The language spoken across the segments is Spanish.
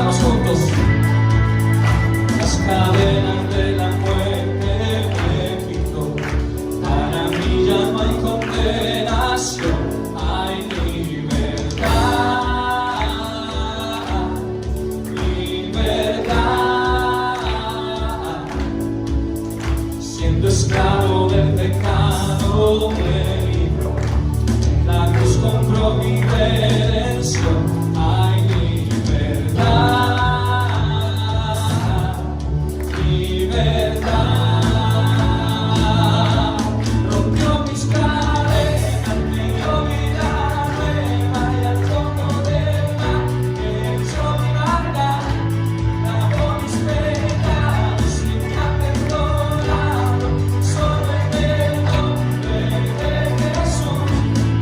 Cantamos juntos. Las cadenas de la muerte me quitó. Para mí ya no hay condenación, hay libertad. Siendo esclavo del pecado me libró. En la cruz compró mi redención. Hay libertad, libertad. Rompió mis cadenas, me dio vida nueva y al fondo del mar echó mi maldad. Lavó mis pecados y me ha perdonado. Solo en el nombre de Jesús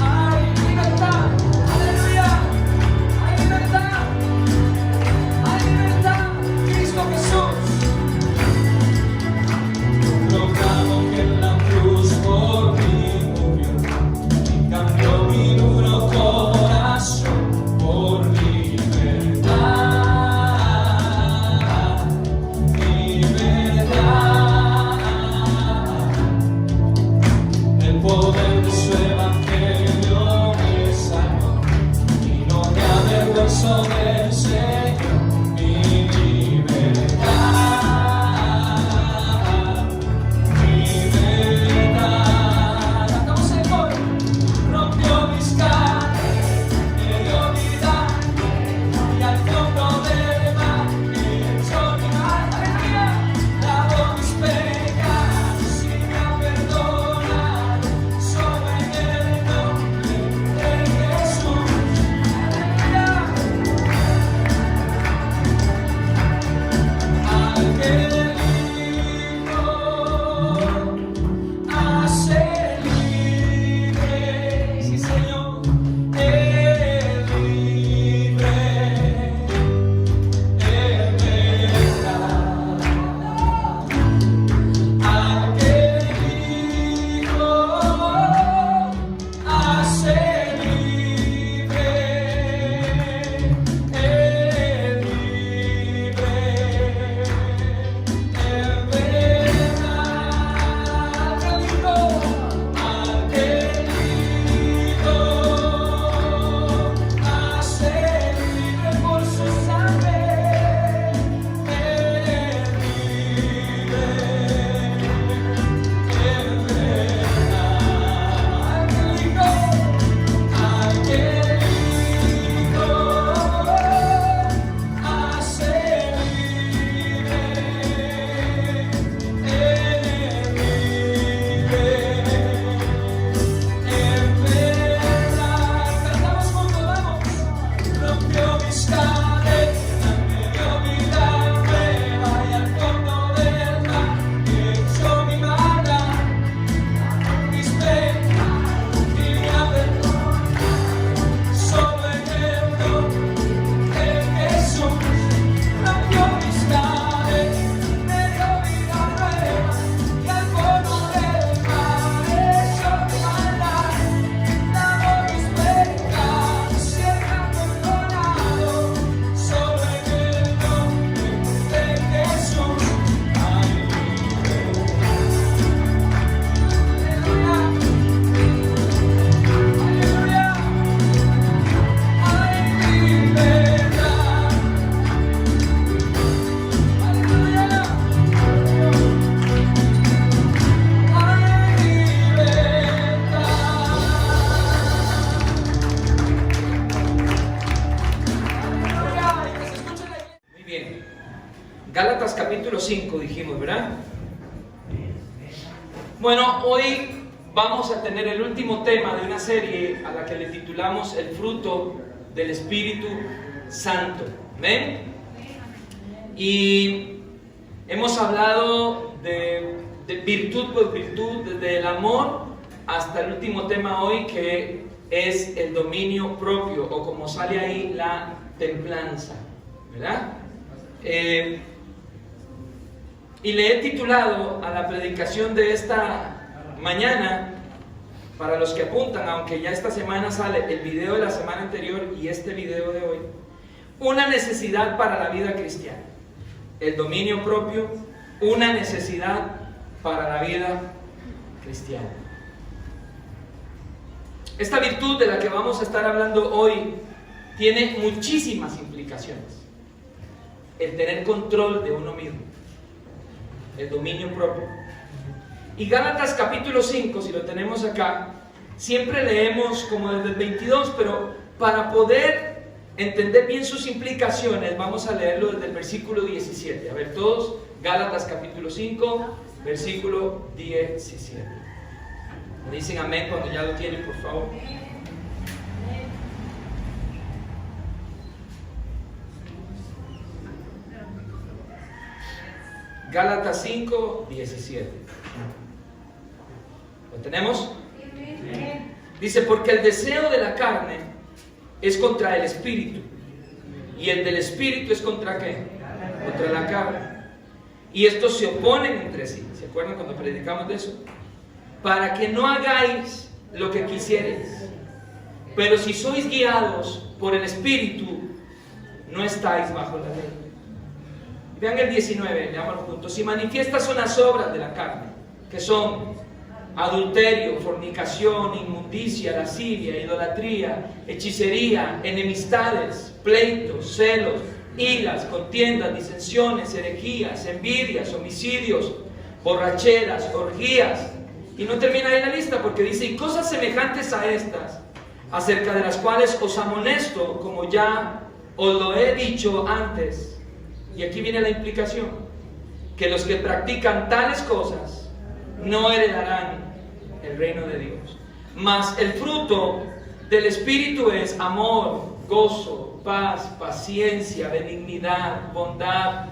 hay libertad. Aleluya. Hay libertad. Hay libertad. Cristo Jesús. Proclamo que en la cruz por mí murió y cambió mi duro corazón por libertad. Libertad. El poder de su evangelio me salvó y no me avergüenzo del Señor. Mi libertad, libertad. Cantamos el coro. Rompió mis cadenas, me dio vida y al fondo del mar echó mi mal. Aleluya. Lavó mis pecados y me ha perdonado. Solo en el nombre de Jesús. Aleluya. Al que el Hijo hace libre, sí Señor, es libre, es verdad. Al que el Hijo hace libre, es libre, es verdad. Al que el Hijo hace libre por su sangre, es libre, es verdad. Al que el Hijo hace libre, es verdad. Cantamos juntos, vamos. Rompió mis cadenas, me dio vida nueva y al fondo del mar echó mi maldad. Mis pecados y me ha perdonado. Solo en el nombre de Jesús. Rompió mis cadenas, me dio vida nueva y al fondo del mar echó mi maldad. Lavó mis pecados y me ha perdonado. Solo en el nombre de Jesús hay libertad. Aleluya. Hay libertad. Aleluya. Hay libertad. Aleluya. Y que se escuche la iglesia. Muy bien. Gálatas capítulo 5 dijimos, ¿verdad? Bueno, hoy vamos a tener el último tema de una serie a la que le titulamos El fruto del Espíritu Santo. ¿Ven? Y hemos hablado de virtud por virtud, desde el amor hasta el último tema hoy, que es el dominio propio, o como sale ahí, la templanza, ¿verdad? Y le he titulado a la predicación de esta mañana, para los que apuntan, aunque ya esta semana sale el video de la semana anterior y este video de hoy, una necesidad para la vida cristiana. El dominio propio, una necesidad para la vida cristiana. Esta virtud de la que vamos a estar hablando hoy tiene muchísimas implicaciones. El tener control de uno mismo, el dominio propio. Y Gálatas capítulo 5, si lo tenemos acá, siempre leemos como desde el 22, pero para poder entender bien sus implicaciones, vamos a leerlo desde el versículo 17. A ver, todos, Gálatas capítulo 5, versículo 17. Me dicen amén cuando ya lo tienen, por favor. Gálatas 5, 17. ¿Lo tenemos? Dice, porque el deseo de la carne es contra el espíritu, y el del espíritu es contra ¿qué? Contra la carne. Y estos se oponen entre sí. ¿Se acuerdan cuando predicamos de eso? Para que no hagáis lo que quisierais. Pero si sois guiados por el espíritu, no estáis bajo la ley. Vean el 19, leámoslo juntos. Y manifiestas son las obras de la carne, que son adulterio, fornicación, inmundicia, lascivia, idolatría, hechicería, enemistades, pleitos, celos, iras, contiendas, disensiones, herejías, envidias, homicidios, borracheras, orgías. Y no termina ahí la lista, porque dice, y cosas semejantes a estas, acerca de las cuales os amonesto, como ya os lo he dicho antes. Y aquí viene la implicación, que los que practican tales cosas no heredarán el reino de Dios. Mas el fruto del Espíritu es amor, gozo, paz, paciencia, benignidad, bondad,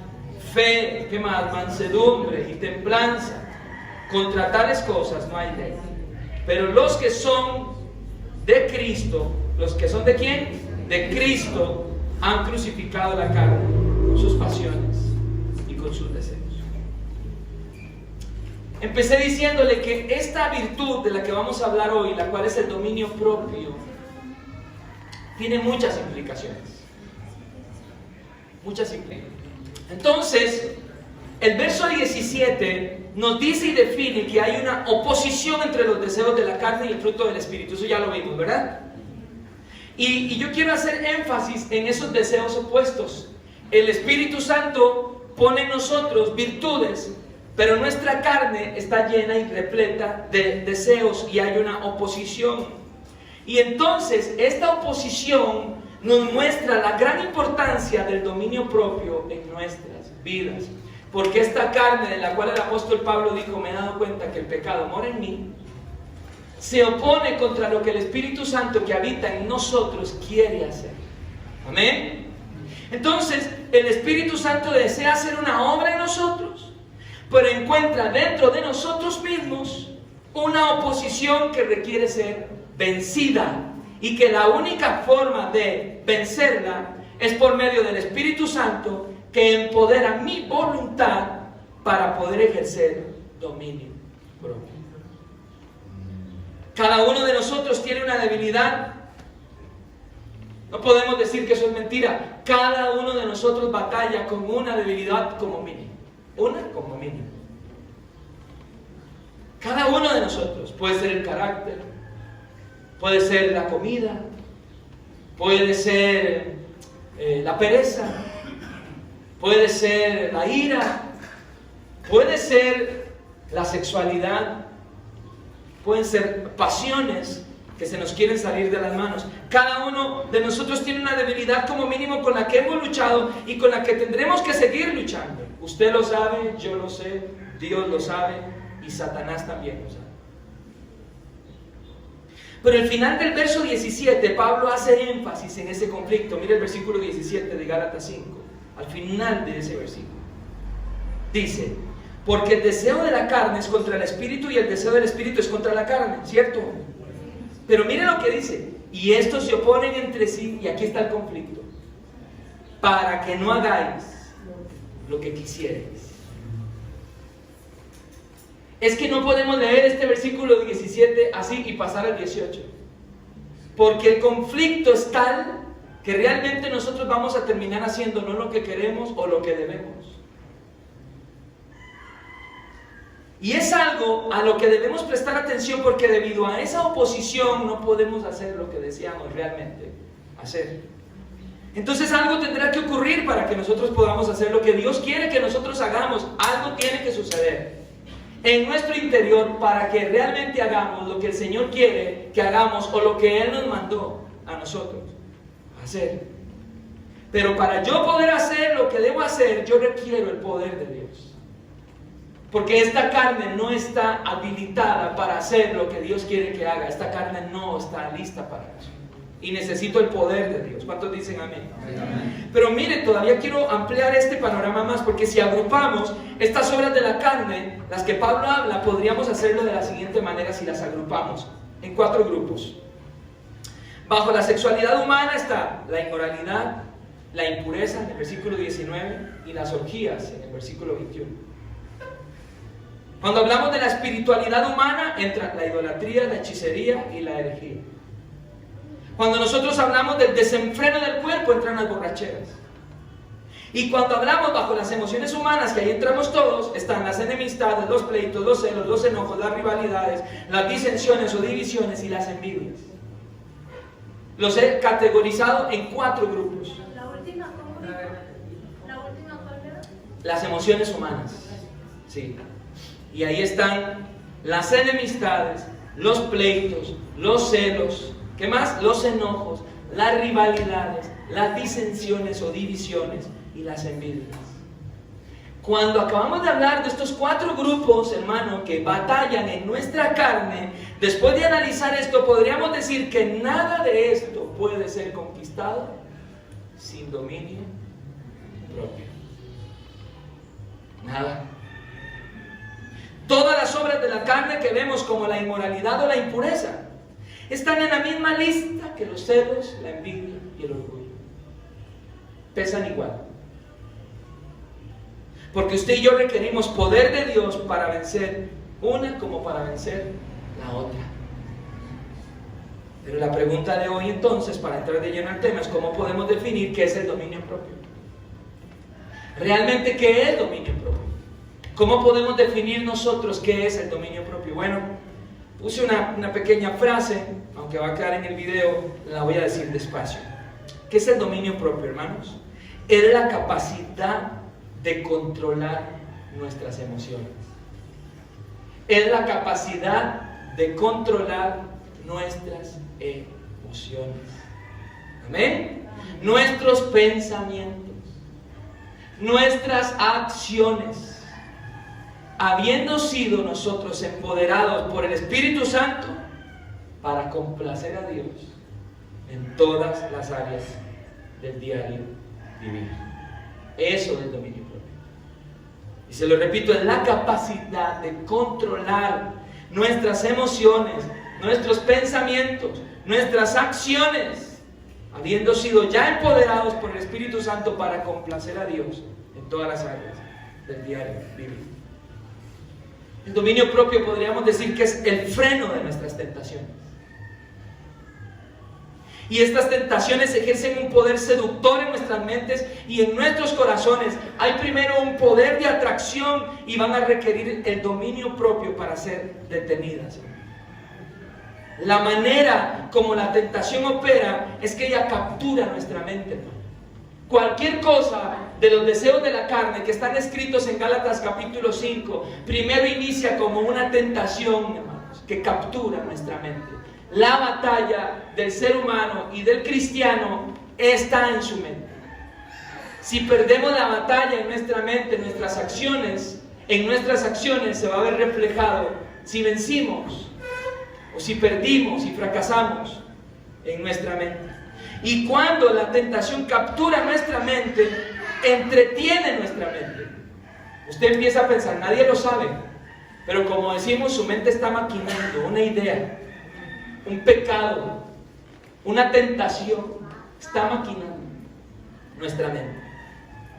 fe, ¿qué más? Mansedumbre y templanza. Contra tales cosas no hay ley. Pero los que son de Cristo, ¿los que son de quién? De Cristo, han crucificado la carne con sus pasiones y con sus deseos. Empecé diciéndole que esta virtud de la que vamos a hablar hoy, la cual es el dominio propio, tiene muchas implicaciones. Muchas implicaciones. Entonces, el verso 17 nos dice y define que hay una oposición entre los deseos de la carne y el fruto del Espíritu. Eso ya lo vimos, ¿verdad? Y yo quiero hacer énfasis en esos deseos opuestos. El Espíritu Santo pone en nosotros virtudes, pero nuestra carne está llena y repleta de deseos y hay una oposición. Y entonces esta oposición nos muestra la gran importancia del dominio propio en nuestras vidas. Porque esta carne de la cual el apóstol Pablo dijo, me he dado cuenta que el pecado mora en mí, se opone contra lo que el Espíritu Santo que habita en nosotros quiere hacer. Amén. Entonces el Espíritu Santo desea hacer una obra en nosotros, pero encuentra dentro de nosotros mismos una oposición que requiere ser vencida, y que la única forma de vencerla es por medio del Espíritu Santo, que empodera mi voluntad para poder ejercer dominio propio. Cada uno de nosotros tiene una debilidad. No podemos decir que eso es mentira. Cada uno de nosotros batalla con una debilidad como mínimo. Una como mínimo. Cada uno de nosotros. Puede ser el carácter, puede ser la comida, puede ser la pereza, puede ser la ira, puede ser la sexualidad, pueden ser pasiones que se nos quieren salir de las manos. Cada uno de nosotros tiene una debilidad como mínimo con la que hemos luchado y con la que tendremos que seguir luchando. Usted lo sabe, yo lo sé, Dios lo sabe y Satanás también lo sabe. Pero al final del verso 17, Pablo hace énfasis en ese conflicto. Mire el versículo 17 de Gálatas 5. Al final de ese versículo dice, porque el deseo de la carne es contra el espíritu y el deseo del espíritu es contra la carne, ¿cierto? Pero mire lo que dice, y estos se oponen entre sí, y aquí está el conflicto, para que no hagáis lo que quisierais. Es que no podemos leer este versículo 17 así y pasar al 18, porque el conflicto es tal que realmente nosotros vamos a terminar haciendo no lo que queremos o lo que debemos. Y es algo a lo que debemos prestar atención, porque debido a esa oposición no podemos hacer lo que deseamos realmente hacer. Entonces algo tendrá que ocurrir para que nosotros podamos hacer lo que Dios quiere que nosotros hagamos. Algo tiene que suceder en nuestro interior para que realmente hagamos lo que el Señor quiere que hagamos, o lo que Él nos mandó a nosotros hacer. Pero para yo poder hacer lo que debo hacer, yo requiero el poder de Dios. Porque esta carne no está habilitada para hacer lo que Dios quiere que haga. Esta carne no está lista para eso. Y necesito el poder de Dios. ¿Cuántos dicen amén? Amén. Pero mire, todavía quiero ampliar este panorama más, porque si agrupamos estas obras de la carne, las que Pablo habla, podríamos hacerlo de la siguiente manera si las agrupamos en 4 grupos. Bajo la sexualidad humana está la inmoralidad, la impureza en el versículo 19 y las orgías en el versículo 21. Cuando hablamos de la espiritualidad humana, entra la idolatría, la hechicería y la herejía. Cuando nosotros hablamos del desenfreno del cuerpo, entran las borracheras. Y cuando hablamos bajo las emociones humanas, que ahí entramos todos, están las enemistades, los pleitos, los celos, los enojos, las rivalidades, las disensiones o divisiones y las envidias. Los he categorizado en 4 grupos. ¿La última cómo? ¿La última cuál era? Las emociones humanas. Sí. Y ahí están las enemistades, los pleitos, los celos, ¿qué más? Los enojos, las rivalidades, las disensiones o divisiones y las envidias. Cuando acabamos de hablar de estos 4 grupos, hermano, que batallan en nuestra carne, después de analizar esto, podríamos decir que nada de esto puede ser conquistado sin dominio propio. Nada. Todas las obras de la carne que vemos, como la inmoralidad o la impureza, están en la misma lista que los celos, la envidia y el orgullo. Pesan igual. Porque usted y yo requerimos poder de Dios para vencer una como para vencer la otra. Pero la pregunta de hoy entonces, para entrar de lleno al tema, es cómo podemos definir qué es el dominio propio. Realmente, ¿qué es dominio propio? ¿Cómo podemos definir nosotros qué es el dominio propio? Bueno, puse una pequeña frase, aunque va a quedar en el video, la voy a decir despacio. ¿Qué es el dominio propio, hermanos? Es la capacidad de controlar nuestras emociones. Es la capacidad de controlar nuestras emociones. ¿Amén? Nuestros pensamientos, nuestras acciones. Habiendo sido nosotros empoderados por el Espíritu Santo para complacer a Dios en todas las áreas del diario vivir. Eso es el dominio propio. Y se lo repito, es la capacidad de controlar nuestras emociones, nuestros pensamientos, nuestras acciones, habiendo sido ya empoderados por el Espíritu Santo para complacer a Dios en todas las áreas del diario vivir. El dominio propio podríamos decir que es el freno de nuestras tentaciones. Y estas tentaciones ejercen un poder seductor en nuestras mentes y en nuestros corazones. Hay primero un poder de atracción y van a requerir el dominio propio para ser detenidas. La manera como la tentación opera es que ella captura nuestra mente. Cualquier cosa de los deseos de la carne que están escritos en Gálatas capítulo 5, primero inicia como una tentación, hermanos, que captura nuestra mente. La batalla del ser humano y del cristiano está en su mente. Si perdemos la batalla en nuestra mente, en nuestras acciones se va a ver reflejado si vencimos o si perdimos y fracasamos en nuestra mente. Y cuando la tentación captura nuestra mente, entretiene nuestra mente. Usted empieza a pensar, nadie lo sabe, pero como decimos, su mente está maquinando una idea, un pecado, una tentación, está maquinando nuestra mente.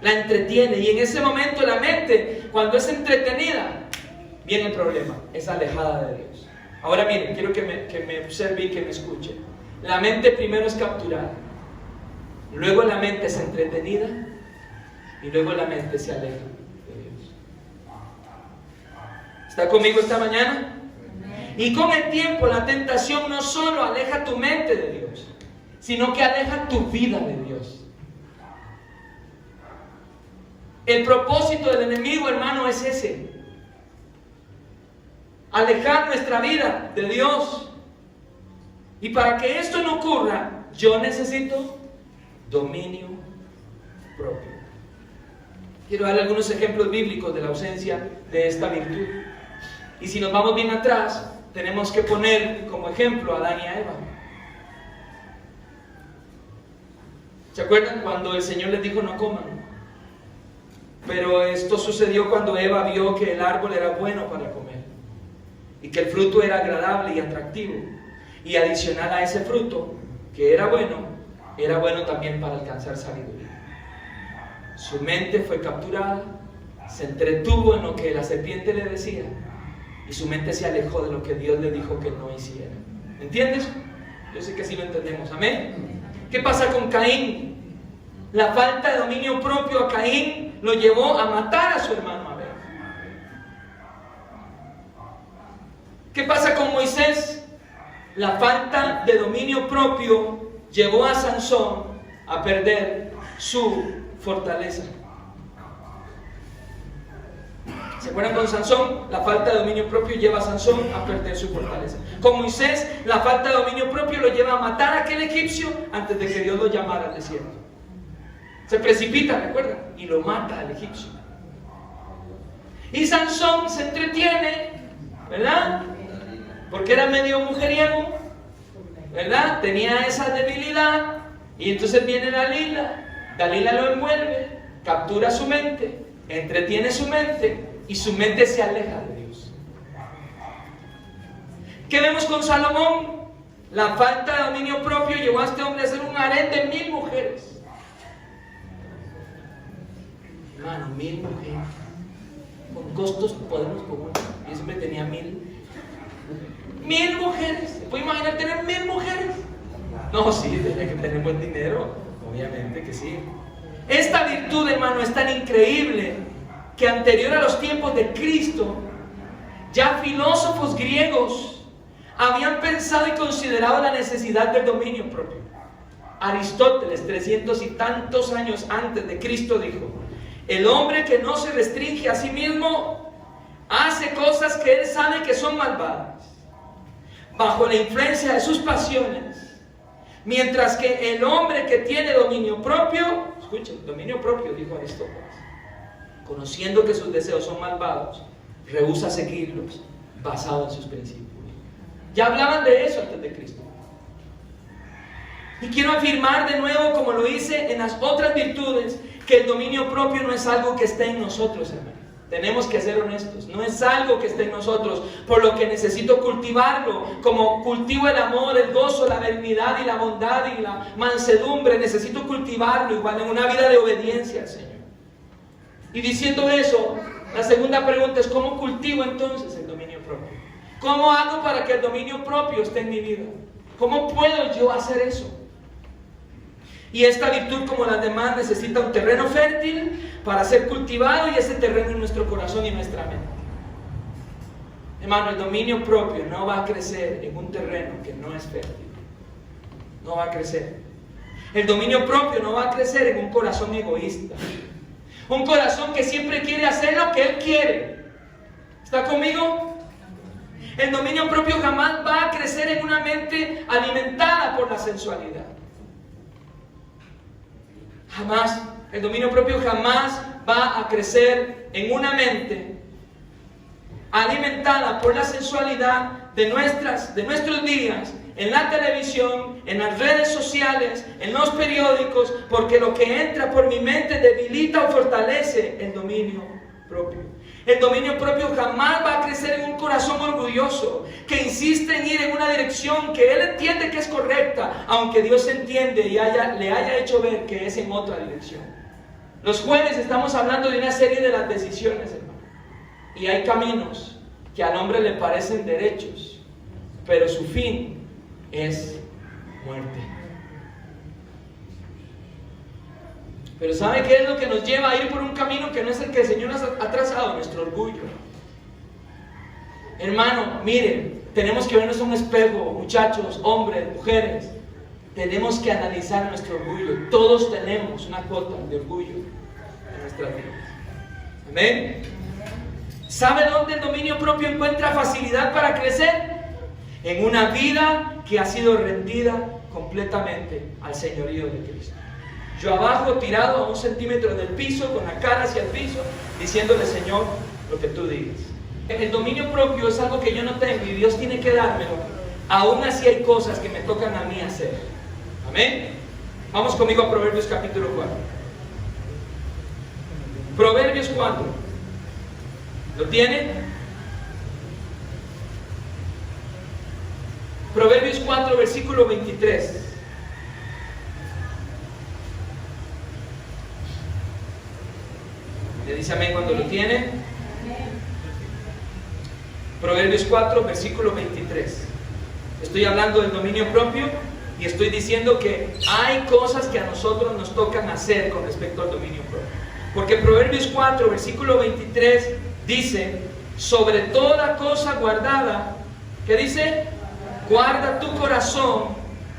La entretiene, y en ese momento la mente, cuando es entretenida, viene el problema, es alejada de Dios. Ahora miren, quiero que me observe y que me escuche. La mente primero es capturada. luego la mente es entretenida y luego la mente se aleja de Dios. ¿Está conmigo esta mañana? Y con el tiempo la tentación no solo aleja tu mente de Dios, sino que aleja tu vida de Dios. El propósito del enemigo, hermano, es ese: alejar nuestra vida de Dios. Y para que esto no ocurra, yo necesito dominio propio. Quiero darle algunos ejemplos bíblicos de la ausencia de esta virtud. Y si nos vamos bien atrás, tenemos que poner como ejemplo a Adán y a Eva. ¿Se acuerdan cuando el Señor les dijo no coman? Pero esto sucedió cuando Eva vio que el árbol era bueno para comer y que el fruto era agradable y atractivo, y adicional a ese fruto que era bueno también para alcanzar sabiduría. Su mente fue capturada, se entretuvo en lo que la serpiente le decía, y su mente se alejó de lo que Dios le dijo que no hiciera. ¿Entiendes? Yo sé que sí lo entendemos. ¿Amén? ¿Qué pasa con Caín? La falta de dominio propio a Caín lo llevó a matar a su hermano Abel. ¿Qué pasa con Moisés? La falta de dominio propio llevó a Sansón a perder su fortaleza. ¿Se acuerdan con Sansón? La falta de dominio propio lleva a Sansón a perder su fortaleza. Con Moisés, la falta de dominio propio lo lleva a matar a aquel egipcio antes de que Dios lo llamara al desierto. Se precipita, ¿recuerdan? Y lo mata al egipcio. Y Sansón se entretiene, ¿verdad? Porque era medio mujeriego, ¿verdad? Tenía esa debilidad. Y entonces viene Dalila lo envuelve, captura su mente, entretiene su mente, y su mente se aleja de Dios. ¿Qué vemos con Salomón? La falta de dominio propio llevó a este hombre a ser un harén de 1000 mujeres. Hermano, 1000 mujeres. Con costos podemos comunes. Y ese hombre tenía 1000. 1000 mujeres. ¿Se puede imaginar tener 1000 mujeres? No, sí, tenía que tener buen dinero. Obviamente que sí. Esta virtud, hermano, es tan increíble que anterior a los tiempos de Cristo, ya filósofos griegos habían pensado y considerado la necesidad del dominio propio. Aristóteles, 300 y tantos años antes de Cristo, dijo: el hombre que no se restringe a sí mismo hace cosas que él sabe que son malvadas, bajo la influencia de sus pasiones, mientras que el hombre que tiene dominio propio, escuchen, dominio propio, dijo Aristóteles, conociendo que sus deseos son malvados, rehúsa seguirlos basado en sus principios. Ya hablaban de eso antes de Cristo. Y quiero afirmar de nuevo, como lo hice en las otras virtudes, que el dominio propio no es algo que esté en nosotros, hermano. Tenemos que ser honestos. No es algo que esté en nosotros, por lo que necesito cultivarlo, como cultivo el amor, el gozo, la benignidad y la bondad y la mansedumbre. Necesito cultivarlo igual en una vida de obediencia al Señor. Y diciendo eso, la segunda pregunta es: ¿cómo cultivo entonces el dominio propio? ¿Cómo hago para que el dominio propio esté en mi vida? ¿Cómo puedo yo hacer eso? Y esta virtud, como las demás, necesita un terreno fértil para ser cultivado, y ese terreno es nuestro corazón y nuestra mente. Hermano, el dominio propio no va a crecer en un terreno que no es fértil. No va a crecer. El dominio propio no va a crecer en un corazón egoísta. Un corazón que siempre quiere hacer lo que él quiere. ¿Está conmigo? El dominio propio jamás va a crecer en una mente alimentada por la sensualidad. Jamás. El dominio propio jamás va a crecer en una mente alimentada por la sensualidad de nuestros días, en la televisión, en las redes sociales, en los periódicos, porque lo que entra por mi mente debilita o fortalece el dominio propio. El dominio propio jamás va a crecer en un corazón orgulloso que insiste en ir en una dirección que él entiende que es correcta, aunque Dios entiende y le haya hecho ver que es en otra dirección. Los jueves estamos hablando de una serie de las decisiones, hermano. Y hay caminos que al hombre le parecen derechos, pero su fin es muerte. Pero ¿sabe qué es lo que nos lleva a ir por un camino que no es el que el Señor nos ha trazado? Nuestro orgullo. Hermano, miren, tenemos que vernos en un espejo, muchachos, hombres, mujeres. Tenemos que analizar nuestro orgullo. Todos tenemos una cuota de orgullo en nuestras vidas. Amén. ¿Sabe dónde el dominio propio encuentra facilidad para crecer? En una vida que ha sido rendida completamente al señorío de Cristo. Yo abajo, tirado a 1 centímetro del piso, con la cara hacia el piso, diciéndole: Señor, lo que tú digas. El dominio propio es algo que yo no tengo y Dios tiene que dármelo. Aún así hay cosas que me tocan a mí hacer. Amén. Vamos conmigo a Proverbios capítulo 4. Proverbios 4. ¿Lo tiene? Proverbios 4, versículo 23. ¿Le dice amén cuando lo tiene? Proverbios 4, versículo 23. Estoy hablando del dominio propio y estoy diciendo que hay cosas que a nosotros nos tocan hacer con respecto al dominio propio. Porque Proverbios 4, versículo 23 dice: sobre toda cosa guardada, ¿qué dice? Guarda tu corazón,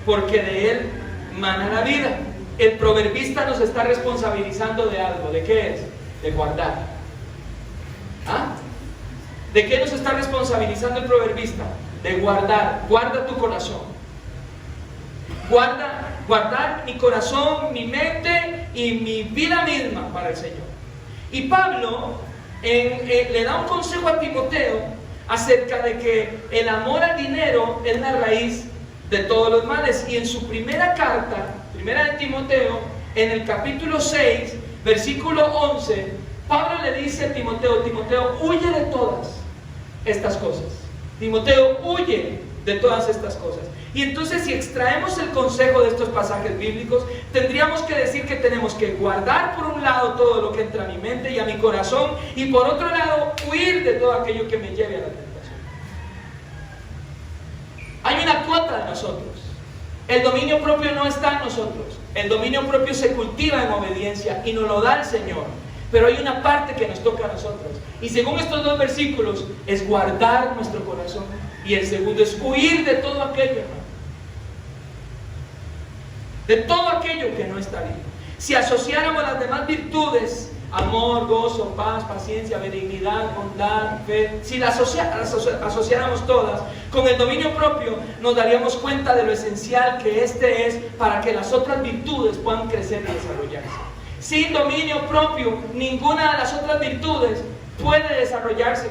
porque de él mana la vida. El proverbista nos está responsabilizando de algo. ¿De qué es? De guardar. ¿Ah? ¿De qué nos está responsabilizando el proverbista? De guardar. Guarda tu corazón. Guardar mi corazón, mi mente y mi vida misma para el Señor. Y Pablo le da un consejo a Timoteo acerca de que el amor al dinero es la raíz de todos los males. Y en su primera carta, primera de Timoteo, en el capítulo 6, versículo 11, Pablo le dice a Timoteo: Timoteo, huye de todas estas cosas. Timoteo, huye de todas estas cosas. Y entonces, si extraemos el consejo de estos pasajes bíblicos, tendríamos que decir que tenemos que guardar por un lado todo lo que entra a mi mente y a mi corazón, y por otro lado huir de todo aquello que me lleve a la tentación. Hay una cuota de nosotros. El dominio propio no está en nosotros. El dominio propio se cultiva en obediencia y nos lo da el Señor. Pero hay una parte que nos toca a nosotros. Y según estos dos versículos, es guardar nuestro corazón. Y el segundo es huir de todo aquello, hermano. De todo aquello que no está bien. Si asociáramos las demás virtudes, amor, gozo, paz, paciencia, benignidad, bondad, fe, si las asociáramos todas con el dominio propio, nos daríamos cuenta de lo esencial que este es para que las otras virtudes puedan crecer y desarrollarse. Sin dominio propio, ninguna de las otras virtudes puede desarrollarse.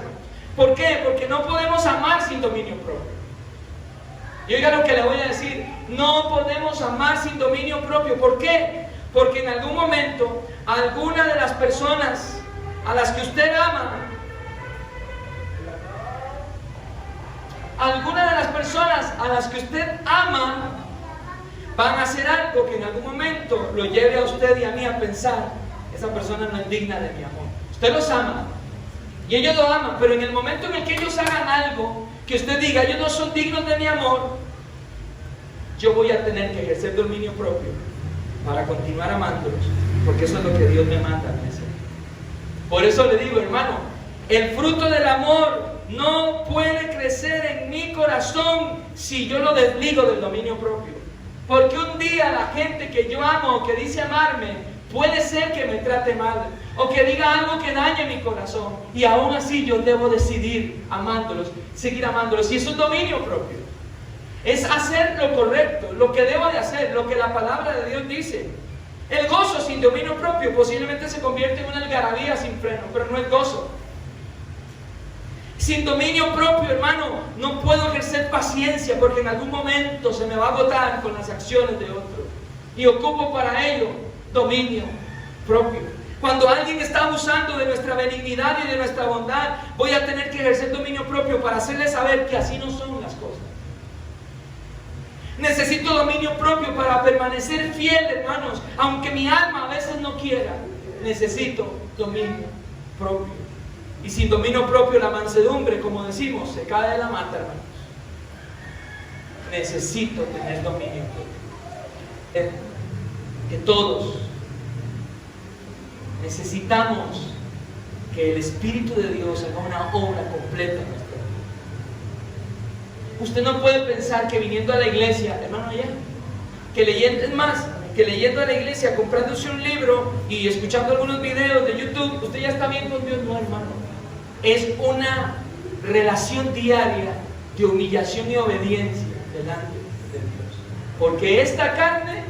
¿Por qué? Porque no podemos amar sin dominio propio. Y oiga lo que le voy a decir: no podemos amar sin dominio propio. ¿Por qué? Porque en algún momento, alguna de las personas a las que usted ama, van a hacer algo que en algún momento lo lleve a usted y a mí a pensar: esa persona no es digna de mi amor. Usted los ama y ellos lo aman, pero en el momento en el que ellos hagan algo que usted diga: ellos no son dignos de mi amor, yo voy a tener que ejercer dominio propio para continuar amándolos, porque eso es lo que Dios me manda a hacer. Por eso le digo, hermano, el fruto del amor no puede crecer en mi corazón si yo lo desligo del dominio propio. Porque un día la gente que yo amo o que dice amarme, puede ser que me trate mal o que diga algo que dañe mi corazón, y aún así yo debo decidir amándolos, seguir amándolos. Y eso es dominio propio. Es hacer lo correcto, lo que debo de hacer, lo que la palabra de Dios dice. El gozo sin dominio propio posiblemente se convierte en una algarabía sin freno, pero no es gozo. Sin dominio propio, hermano, no puedo ejercer paciencia, porque en algún momento se me va a agotar con las acciones de otro. Y ocupo para ello dominio propio. Cuando alguien está abusando de nuestra benignidad y de nuestra bondad, voy a tener que ejercer dominio propio para hacerle saber que así no son las cosas. Necesito dominio propio para permanecer fiel, hermanos, aunque mi alma a veces no quiera. Necesito dominio propio. Y sin dominio propio, la mansedumbre, como decimos, se cae de la mata, hermanos. Necesito tener dominio propio. Que todos necesitamos que el Espíritu de Dios haga una obra completa en nuestra vida. Usted no puede pensar que viniendo a la iglesia, hermano, allá, que leyendo a la iglesia, comprándose un libro y escuchando algunos videos de YouTube, usted ya está bien con Dios. No, hermano. Es una relación diaria de humillación y obediencia delante de Dios. Porque esta carne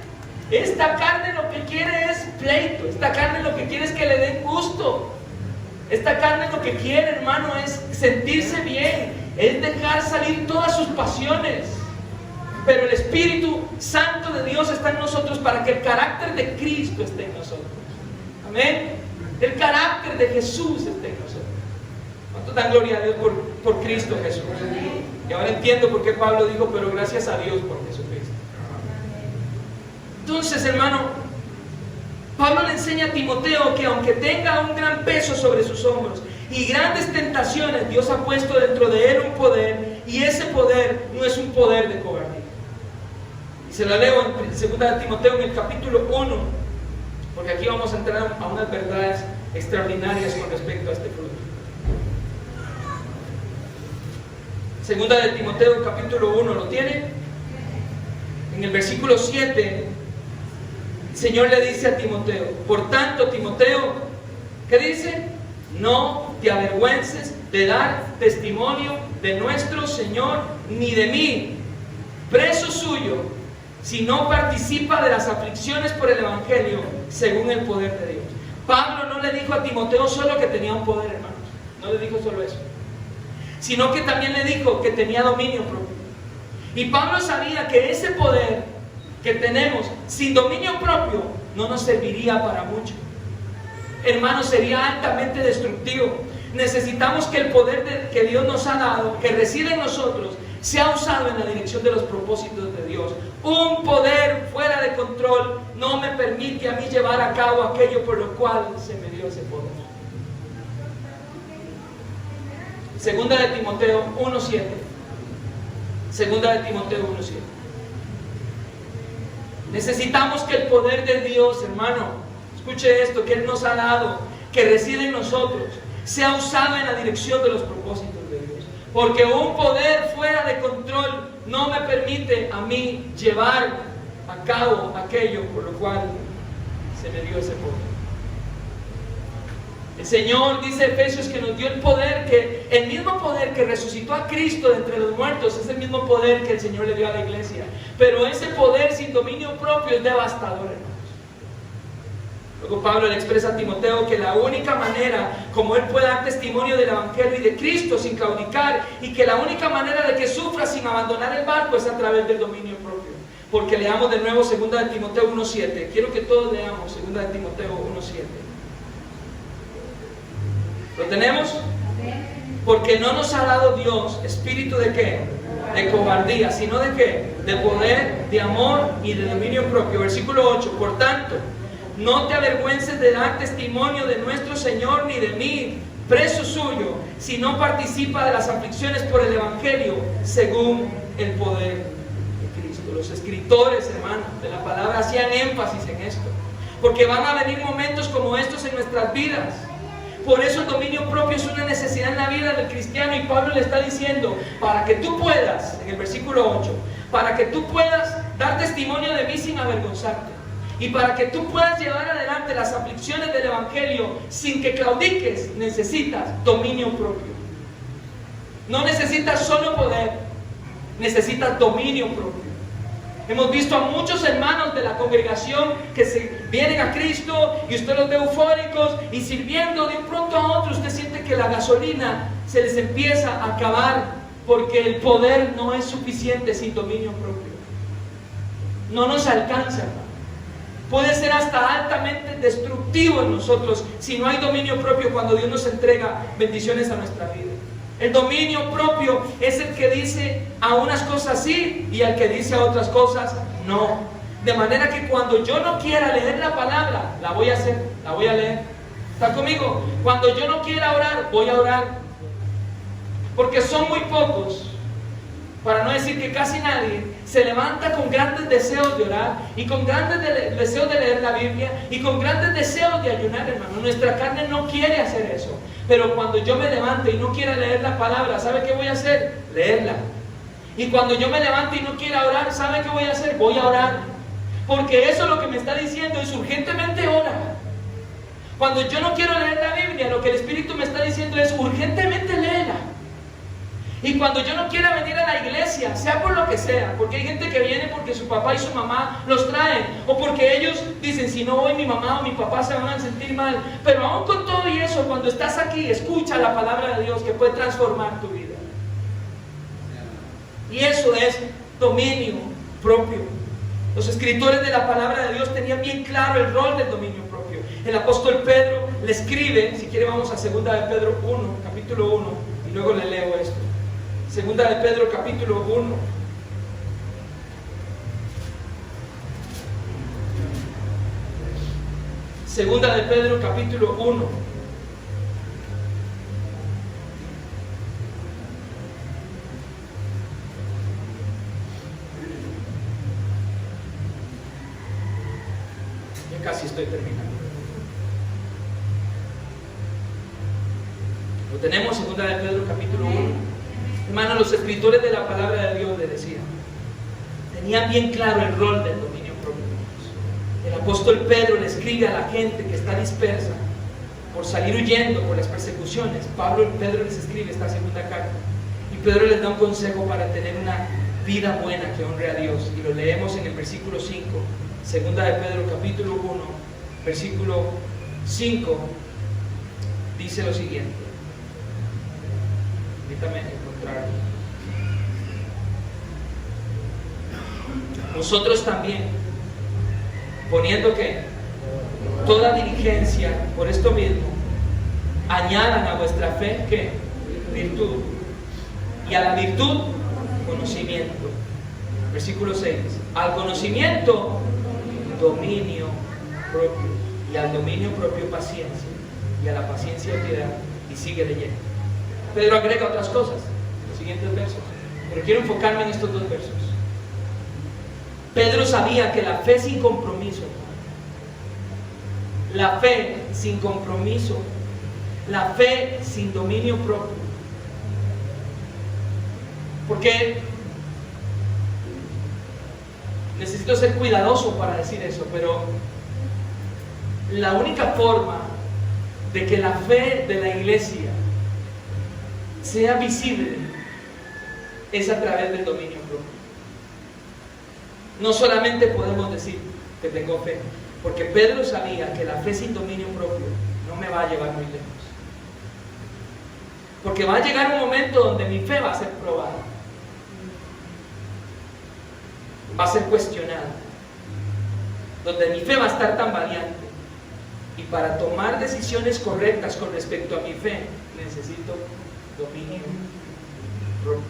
lo que quiere es pleito. Esta carne lo que quiere es que le den gusto. Esta carne lo que quiere, hermano, es sentirse bien, es dejar salir todas sus pasiones. Pero el Espíritu Santo de Dios está en nosotros para que el carácter de Cristo esté en nosotros. Amén. El carácter de Jesús esté en nosotros. ¿Cuántos dan gloria a Dios por Cristo Jesús? Y ahora entiendo por qué Pablo dijo, pero gracias a Dios por Jesucristo. Entonces, hermano, Pablo le enseña a Timoteo que aunque tenga un gran peso sobre sus hombros y grandes tentaciones, Dios ha puesto dentro de él un poder, y ese poder no es un poder de cobardía. Y se la leo en 2 de Timoteo en el capítulo 1, porque aquí vamos a entrar a unas verdades extraordinarias con respecto a este fruto. 2 de Timoteo capítulo 1, ¿lo tiene? En el versículo 7, el Señor le dice a Timoteo: por tanto, Timoteo, ¿qué dice? No te avergüences de dar testimonio de nuestro Señor, ni de mí, preso suyo, si no participa de las aflicciones por el Evangelio, según el poder de Dios. Pablo no le dijo a Timoteo solo que tenía un poder, hermanos. No le dijo solo eso, sino que también le dijo que tenía dominio propio. Y Pablo sabía que ese poder que tenemos sin dominio propio no nos serviría para mucho. Hermanos, sería altamente destructivo. Necesitamos que el poder que Dios nos ha dado, que reside en nosotros, sea usado en la dirección de los propósitos de Dios. Un poder fuera de control no me permite a mí llevar a cabo aquello por lo cual se me dio ese poder. Segunda de Timoteo 1:7. Segunda de Timoteo 1:7. Necesitamos que el poder de Dios, hermano, escuche esto, que Él nos ha dado, que reside en nosotros, sea usado en la dirección de los propósitos de Dios. Porque un poder fuera de control no me permite a mí llevar a cabo aquello por lo cual se me dio ese poder. El Señor, dice Efesios, que nos dio el poder, que el mismo poder que resucitó a Cristo de entre los muertos es el mismo poder que el Señor le dio a la iglesia. Pero ese poder sin dominio propio es devastador, hermanos. Luego Pablo le expresa a Timoteo que la única manera como él puede dar testimonio del Evangelio y de Cristo sin claudicar, y que la única manera de que sufra sin abandonar el barco es a través del dominio propio. Porque leamos de nuevo 2 de Timoteo 1:7. Quiero que todos leamos 2 de Timoteo 1:7. ¿Lo tenemos? Porque no nos ha dado Dios espíritu de ¿qué? De cobardía, sino de ¿qué? De poder, de amor y de dominio propio. Versículo 8. Por tanto, no te avergüences de dar testimonio de nuestro Señor ni de mí, preso suyo, si no participa de las aflicciones por el Evangelio, según el poder de Cristo. Los escritores, hermanos, de la palabra hacían énfasis en esto, porque van a venir momentos como estos en nuestras vidas. Por eso el dominio propio es una necesidad en la vida del cristiano, y Pablo le está diciendo, para que tú puedas, en el versículo 8, para que tú puedas dar testimonio de mí sin avergonzarte, y para que tú puedas llevar adelante las aflicciones del Evangelio sin que claudiques, necesitas dominio propio. No necesitas solo poder, necesitas dominio propio. Hemos visto a muchos hermanos de la congregación que vienen a Cristo y usted los ve eufóricos y sirviendo. De un pronto a otro usted siente que la gasolina se les empieza a acabar, porque el poder no es suficiente sin dominio propio. No nos alcanza, hermano. Puede ser hasta altamente destructivo en nosotros si no hay dominio propio cuando Dios nos entrega bendiciones a nuestra vida. El dominio propio es el que dice a unas cosas sí y al que dice a otras cosas no. De manera que cuando yo no quiera leer la palabra, la voy a hacer, la voy a leer. ¿Está conmigo? Cuando yo no quiera orar, voy a orar. Porque son muy pocos para no decir que casi nadie, se levanta con grandes deseos de orar y con grandes deseos de leer la Biblia y con grandes deseos de ayunar, hermano. Nuestra carne no quiere hacer eso. Pero cuando yo me levante y no quiera leer la palabra, ¿sabe qué voy a hacer? Leerla. Y cuando yo me levante y no quiera orar, ¿sabe qué voy a hacer? Voy a orar. Porque eso lo que me está diciendo es urgentemente ora. Cuando yo no quiero leer la Biblia, lo que el Espíritu me está diciendo es urgentemente léela. Y cuando yo no quiera venir a la iglesia, sea por lo que sea, porque hay gente que viene porque su papá y su mamá los traen, o porque ellos dicen, si no voy mi mamá o mi papá se van a sentir mal, pero aún con todo y eso, cuando estás aquí, escucha la palabra de Dios que puede transformar tu vida. Y eso es dominio propio. Los escritores de la palabra de Dios tenían bien claro el rol del dominio propio. El apóstol Pedro le escribe, si quiere vamos a 2 de Pedro 1, capítulo 1, y luego le leo esto. 2 de Pedro capítulo 1. Segunda de Pedro capítulo 1. Ya casi estoy terminando. Lo tenemos, 2 de Pedro capítulo 1. Hermanos, los escritores de la palabra de Dios le decían, tenían bien claro el rol del dominio propio. El apóstol Pedro le escribe a la gente que está dispersa por salir huyendo por las persecuciones. Pedro les escribe esta segunda carta y Pedro les da un consejo para tener una vida buena que honre a Dios, y lo leemos en el versículo 5, 2 de Pedro capítulo 1, versículo 5, dice lo siguiente. Permítame encontrarlo. Nosotros también, poniendo que toda diligencia por esto mismo, añadan a vuestra fe que virtud, y a la virtud conocimiento. Versículo 6. Al conocimiento dominio propio, y al dominio propio paciencia, y a la paciencia piedad, y sigue leyendo. Pedro agrega otras cosas en los siguientes versos, pero quiero enfocarme en estos dos versos. Pedro sabía que la fe sin compromiso, la fe sin compromiso, la fe sin dominio propio, porque necesito ser cuidadoso para decir eso, pero la única forma de que la fe de la iglesia sea visible es a través del dominio propio. No solamente podemos decir que tengo fe, porque Pedro sabía que la fe sin dominio propio no me va a llevar muy lejos, porque va a llegar un momento donde mi fe va a ser probada, va a ser cuestionada, donde mi fe va a estar tan valiente, y para tomar decisiones correctas con respecto a mi fe necesito dominio propio.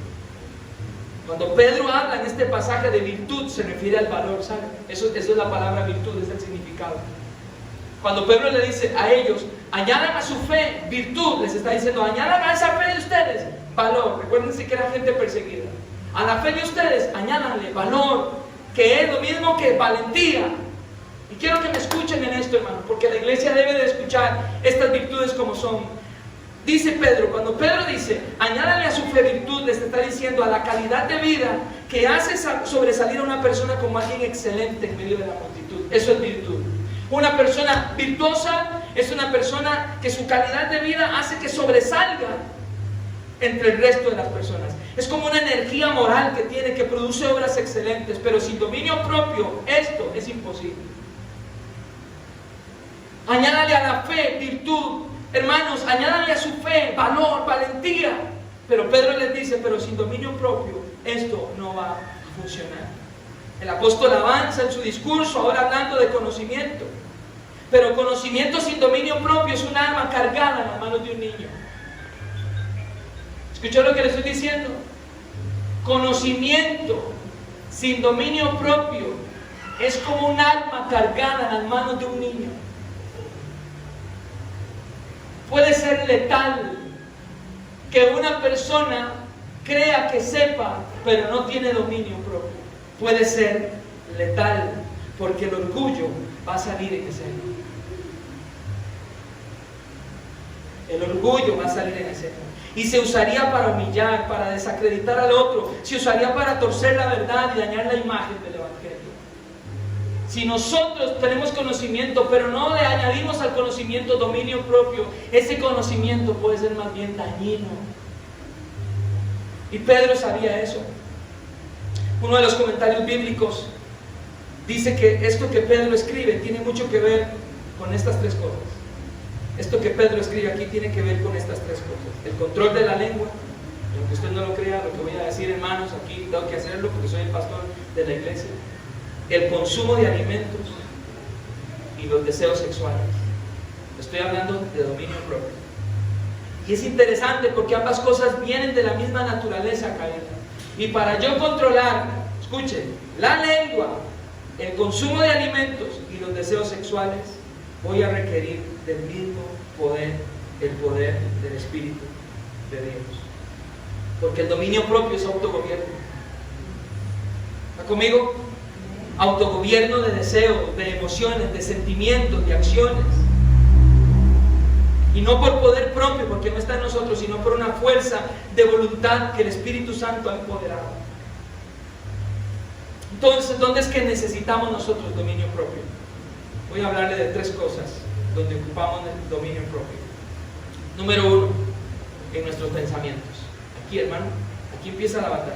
Cuando Pedro habla en este pasaje de virtud, se refiere al valor, ¿sabe? Eso es la palabra virtud, es el significado. Cuando Pedro le dice a ellos, añadan a su fe virtud, les está diciendo, añadan a esa fe de ustedes valor. Recuérdense que era gente perseguida. A la fe de ustedes, añádanle valor, que es lo mismo que valentía. Y quiero que me escuchen en esto, hermano, porque la iglesia debe de escuchar estas virtudes como son. Dice Pedro, cuando Pedro dice, añádale a su fe virtud, les está diciendo a la calidad de vida que hace sobresalir a una persona como alguien excelente en medio de la multitud. Eso es virtud. Una persona virtuosa es una persona que su calidad de vida hace que sobresalga entre el resto de las personas. Es como una energía moral que tiene, que produce obras excelentes, pero sin dominio propio, esto es imposible. Añádale a la fe virtud. Hermanos, añádanle a su fe valor, valentía. Pero Pedro les dice, pero sin dominio propio, esto no va a funcionar. El apóstol avanza en su discurso, ahora hablando de conocimiento. Pero conocimiento sin dominio propio es un arma cargada en las manos de un niño. ¿Escuchó lo que le estoy diciendo? Conocimiento sin dominio propio es como un arma cargada en las manos de un niño. Puede ser letal que una persona crea que sepa pero no tiene dominio propio, puede ser letal, porque el orgullo va a salir en escena. El orgullo va a salir en escena. Y se usaría para humillar, para desacreditar al otro, se usaría para torcer la verdad y dañar la imagen del Evangelio. Si nosotros tenemos conocimiento, pero no le añadimos al conocimiento dominio propio, ese conocimiento puede ser más bien dañino. Y Pedro sabía eso. Uno de los comentarios bíblicos dice que esto que Pedro escribe tiene mucho que ver con estas tres cosas. Esto que Pedro escribe aquí tiene que ver con estas tres cosas. El control de la lengua, aunque usted no lo crea, lo que voy a decir, hermanos, aquí tengo que hacerlo porque soy el pastor de la iglesia. El consumo de alimentos y los deseos sexuales. Estoy hablando de dominio propio. Y es interesante porque ambas cosas vienen de la misma naturaleza caída. Y para yo controlar, escuche, la lengua, el consumo de alimentos y los deseos sexuales, voy a requerir del mismo poder, el poder del Espíritu de Dios. Porque el dominio propio es autogobierno. ¿Está conmigo? Autogobierno de deseos, de emociones, de sentimientos, de acciones. Y no por poder propio, porque no está en nosotros, sino por una fuerza de voluntad que el Espíritu Santo ha empoderado. Entonces, ¿dónde es que necesitamos nosotros dominio propio? Voy a hablarle de tres cosas donde ocupamos el dominio propio. Número uno, en nuestros pensamientos. Aquí, hermano, aquí empieza la batalla.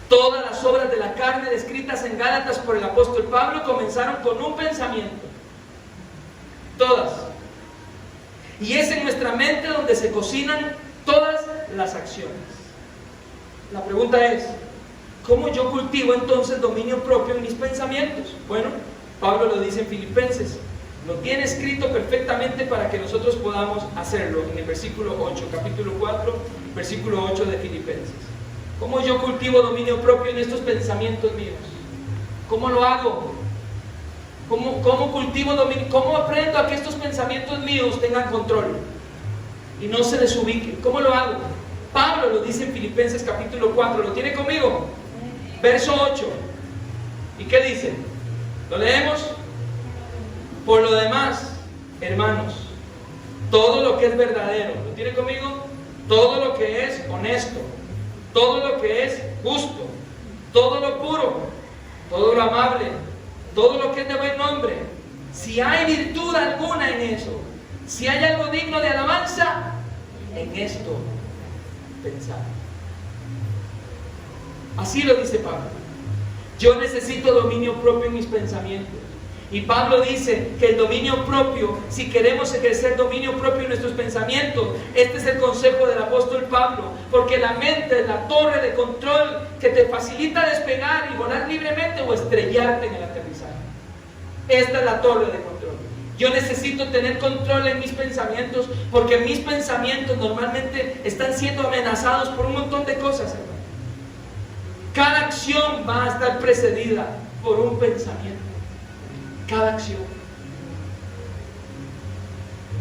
Todas las obras de la carne descritas en Gálatas por el apóstol Pablo comenzaron con un pensamiento. Todas. Y es en nuestra mente donde se cocinan todas las acciones. La pregunta es, ¿cómo yo cultivo entonces dominio propio en mis pensamientos? Bueno, Pablo lo dice en Filipenses. Lo tiene escrito perfectamente para que nosotros podamos hacerlo en el versículo 8, capítulo 4, versículo 8 de Filipenses. ¿Cómo yo cultivo dominio propio en estos pensamientos míos? ¿Cómo lo hago? ¿Cómo cultivo dominio? ¿Cómo aprendo a que estos pensamientos míos tengan control y no se desubiquen? ¿Cómo lo hago? Pablo lo dice en Filipenses capítulo 4. ¿Lo tiene conmigo? Verso 8. ¿Y qué dice? ¿Lo leemos? Por lo demás, hermanos, todo lo que es verdadero, ¿lo tiene conmigo? Todo lo que es honesto, todo lo que es justo, todo lo puro, todo lo amable, todo lo que es de buen nombre, si hay virtud alguna en eso, si hay algo digno de alabanza, en esto pensad. Así lo dice Pablo. Yo necesito dominio propio en mis pensamientos. Y Pablo dice que el dominio propio, si queremos ejercer dominio propio en nuestros pensamientos, este es el consejo del apóstol Pablo, porque la mente es la torre de control que te facilita despegar y volar libremente o estrellarte en el aterrizaje. Esta es la torre de control. Yo necesito tener control en mis pensamientos, porque mis pensamientos normalmente están siendo amenazados por un montón de cosas, hermano. Cada acción va a estar precedida por un pensamiento. Cada acción.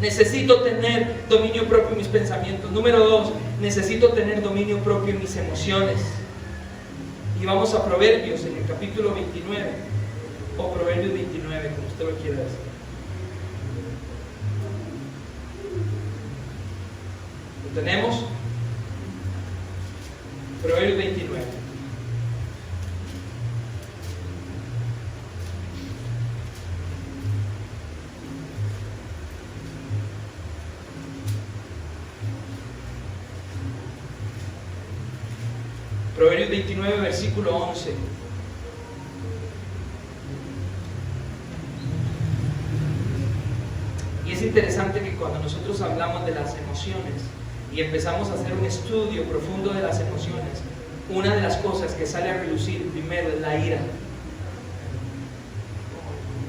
Necesito tener dominio propio en mis pensamientos. Número 2, necesito tener dominio propio en mis emociones. Y vamos a Proverbios en el capítulo 29, o Proverbios 29, como usted lo quiera decir. ¿Lo tenemos? Proverbios 29. Proverbios 29, versículo 11. Y es interesante que cuando nosotros hablamos de las emociones y empezamos a hacer un estudio profundo de las emociones, una de las cosas que sale a relucir primero es la ira.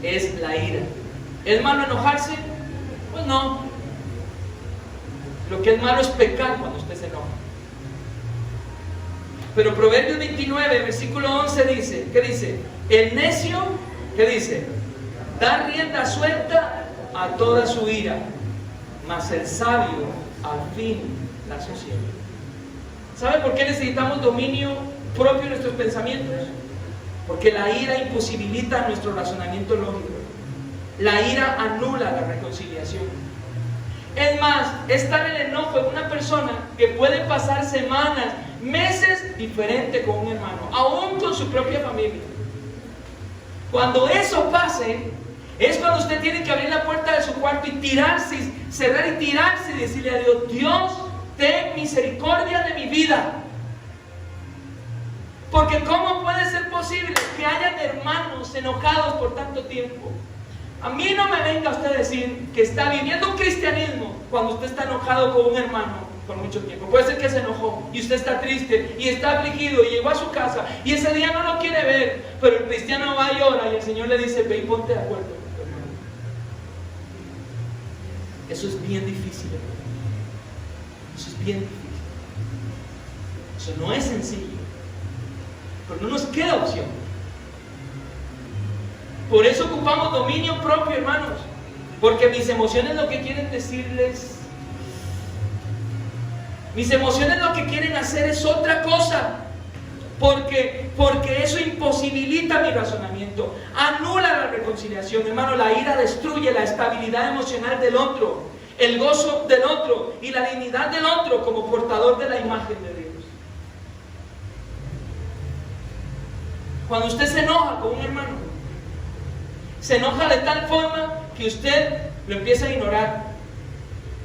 Es la ira. ¿Es malo enojarse? Pues no. Lo que es malo es pecar cuando usted se enoja. Pero Proverbios 29, versículo 11 dice, ¿qué dice? El necio, ¿qué dice? Da rienda suelta a toda su ira, mas el sabio al fin la sosiega. ¿Sabe por qué necesitamos dominio propio de nuestros pensamientos, porque la ira imposibilita nuestro razonamiento lógico. La ira anula la reconciliación. Es más, es tal el enojo de una persona que puede pasar semanas, meses diferente con un hermano, aún con su propia familia. Cuando eso pase, es cuando usted tiene que abrir la puerta de su cuarto y tirarse, cerrar y tirarse y decirle a Dios: Dios, ten misericordia de mi vida. Porque ¿cómo puede ser posible que hayan hermanos enojados por tanto tiempo? A mí no me venga usted a decir que está viviendo un cristianismo cuando usted está enojado con un hermano por mucho tiempo. Puede ser que se enojó y usted está triste y está afligido y llegó a su casa y ese día no lo quiere ver, pero el cristiano va y ora y el Señor le dice: ve y ponte de acuerdo con tu hermano. Eso es bien difícil, hermano. Eso es bien difícil. Eso no es sencillo, pero no nos queda opción. Por eso ocupamos dominio propio, hermanos, porque mis emociones lo que quieren decirles, mis emociones lo que quieren hacer es otra cosa, porque eso imposibilita mi razonamiento, anula la reconciliación, hermano. La ira destruye la estabilidad emocional del otro, el gozo del otro y la dignidad del otro como portador de la imagen de Dios. Cuando usted se enoja con un hermano, se enoja de tal forma que usted lo empieza a ignorar,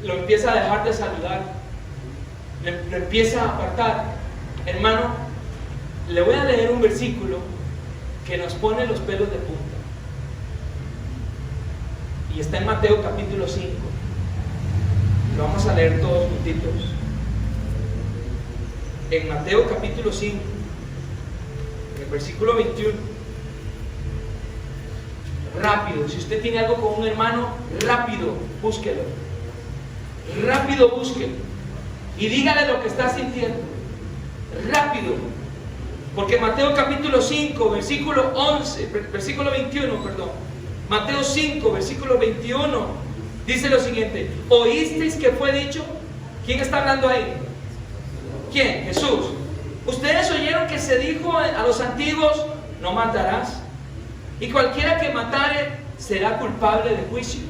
lo empieza a dejar de saludar, lo empieza a apartar. Hermano, le voy a leer un versículo que nos pone los pelos de punta. Y está en Mateo capítulo 5. Lo vamos a leer todos juntitos. En Mateo capítulo 5, en el versículo 21. Rápido, si usted tiene algo con un hermano, rápido, búsquelo. Rápido, búsquelo. Y dígale lo que está sintiendo. Rápido. Porque Mateo capítulo 5, versículo 21, perdón. Mateo 5, versículo 21, dice lo siguiente: ¿oísteis que fue dicho? ¿Quién está hablando ahí? ¿Quién? Jesús. Ustedes oyeron que se dijo a los antiguos: no matarás, y cualquiera que matare será culpable de juicio.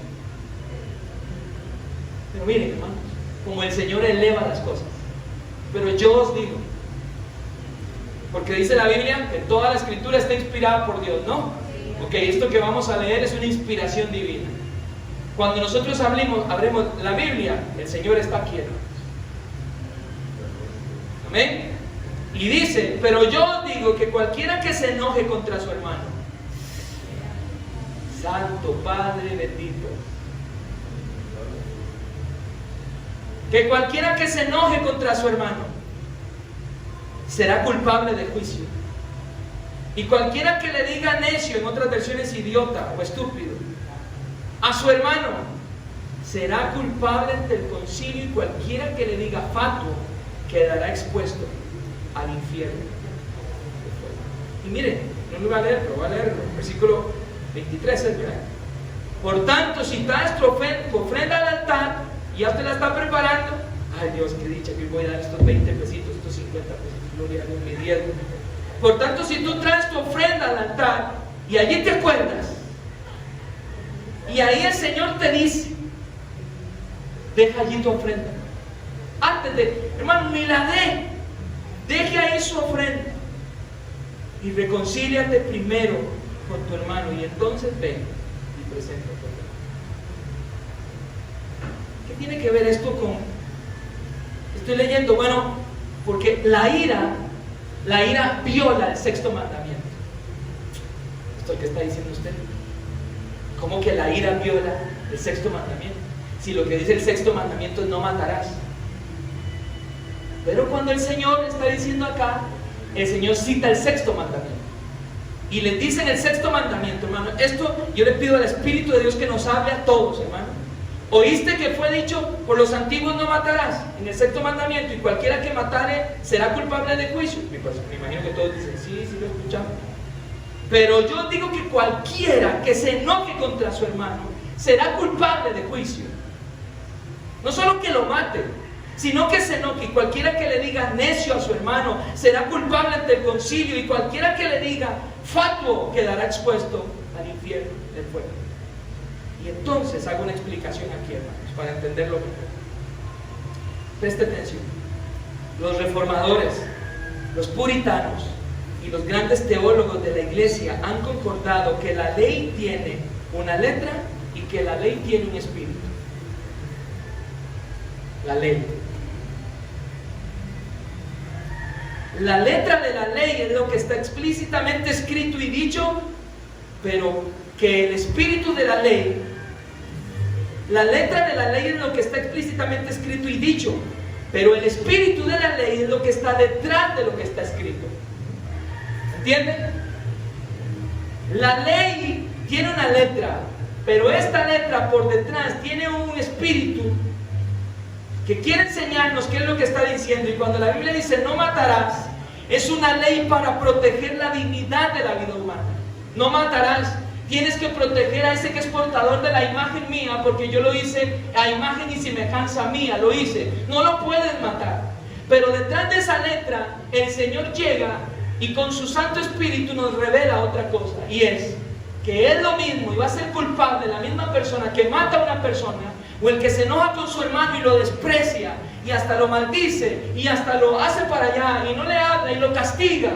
Pero miren, hermanos, como el Señor eleva las cosas. Pero yo os digo, porque dice la Biblia que toda la escritura está inspirada por Dios, ¿no? Ok, esto que vamos a leer es una inspiración divina. Cuando nosotros abremos la Biblia, el Señor está aquí, hermanos. Amén. Y dice: pero yo os digo que cualquiera que se enoje contra su hermano, Santo Padre bendito, que cualquiera que se enoje contra su hermano será culpable de juicio. Y cualquiera que le diga necio, en otras versiones idiota o estúpido, a su hermano, será culpable ante el concilio, y cualquiera que le diga fatuo quedará expuesto al infierno. Y miren, no lo voy a leer, pero voy a leerlo. Versículo 23 es verdad. Por tanto, si traes tu ofrenda al altar y ya usted la está preparando, ay Dios, qué dicha que voy a dar estos 20 pesitos, estos 50 pesitos, gloria a Dios, mi diezmo. Por tanto, si tú traes tu ofrenda al altar y allí te acuerdas, y ahí el Señor te dice: deja allí tu ofrenda. Antes de, hermano, ni la deje ahí su ofrenda y reconcíliate primero con tu hermano, y entonces ven y presenta tu hermano. ¿Qué tiene que ver esto con? Estoy leyendo, bueno, porque la ira viola el sexto mandamiento. ¿Esto qué está diciendo usted? ¿Cómo que la ira viola el sexto mandamiento? Si lo que dice el sexto mandamiento es no matarás. Pero cuando el Señor está diciendo acá, el Señor cita el sexto mandamiento. Y les dice en el sexto mandamiento, hermano, esto yo le pido al Espíritu de Dios que nos hable a todos, hermano. ¿Oíste que fue dicho por los antiguos no matarás? En el sexto mandamiento, y cualquiera que matare será culpable de juicio. Me imagino que todos dicen, sí lo escuchamos. Pero yo digo que cualquiera que se enoje contra su hermano será culpable de juicio. No solo que lo mate, sino que se enoje. Y cualquiera que le diga necio a su hermano será culpable ante el concilio, y cualquiera que le diga fatuo quedará expuesto al infierno del fuego. Y entonces hago una explicación aquí, hermanos, para entenderlo mejor. Preste atención. Los reformadores, los puritanos y los grandes teólogos de la iglesia han concordado que la ley tiene una letra y que la ley tiene un espíritu. La ley. La letra de la ley es lo que está explícitamente escrito y dicho, pero que el espíritu de la ley, la letra de la ley es lo que está explícitamente escrito y dicho, pero el espíritu de la ley es lo que está detrás de lo que está escrito. ¿Entienden? La ley tiene una letra, pero esta letra por detrás tiene un espíritu que quiere enseñarnos qué es lo que está diciendo. Y cuando la Biblia dice no matarás, es una ley para proteger la dignidad de la vida humana. No matarás. Tienes que proteger a ese que es portador de la imagen mía, porque yo lo hice a imagen y semejanza mía, lo hice. No lo puedes matar. Pero detrás de esa letra, el Señor llega y con su Santo Espíritu nos revela otra cosa. Y es que es lo mismo y va a ser culpable la misma persona que mata a una persona, o el que se enoja con su hermano y lo desprecia, y hasta lo maldice, y hasta lo hace para allá, y no le habla, y lo castiga,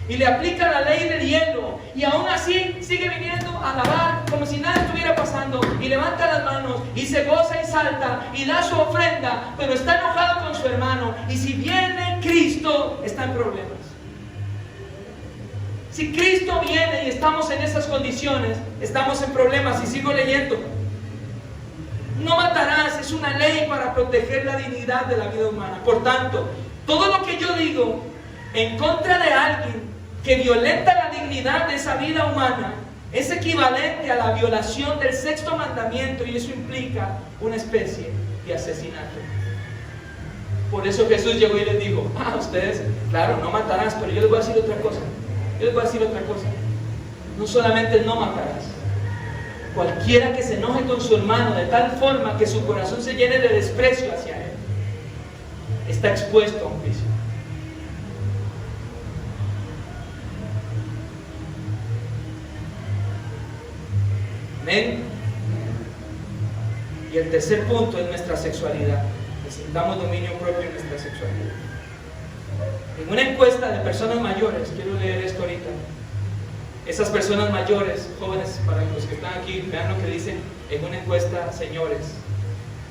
y le aplica la ley del hielo, y aún así sigue viniendo a alabar como si nada estuviera pasando, y levanta las manos, y se goza y salta, y da su ofrenda, pero está enojado con su hermano, y si viene Cristo, está en problemas. Si Cristo viene y estamos en esas condiciones, estamos en problemas. Y sigo leyendo. No matarás es una ley para proteger la dignidad de la vida humana. Por tanto, todo lo que yo digo en contra de alguien que violenta la dignidad de esa vida humana es equivalente a la violación del sexto mandamiento, y eso implica una especie de asesinato. Por eso Jesús llegó y les dijo: ustedes, claro, no matarás, pero yo les voy a decir otra cosa. Yo les voy a decir otra cosa. No solamente no matarás. Cualquiera que se enoje con su hermano de tal forma que su corazón se llene de desprecio hacia él, está expuesto a un juicio. Amén. Y el tercer punto es nuestra sexualidad. Necesitamos dominio propio en nuestra sexualidad. En una encuesta de personas mayores, quiero leer esto ahorita. Esas personas mayores, jóvenes, para los que están aquí, vean lo que dicen en una encuesta, señores.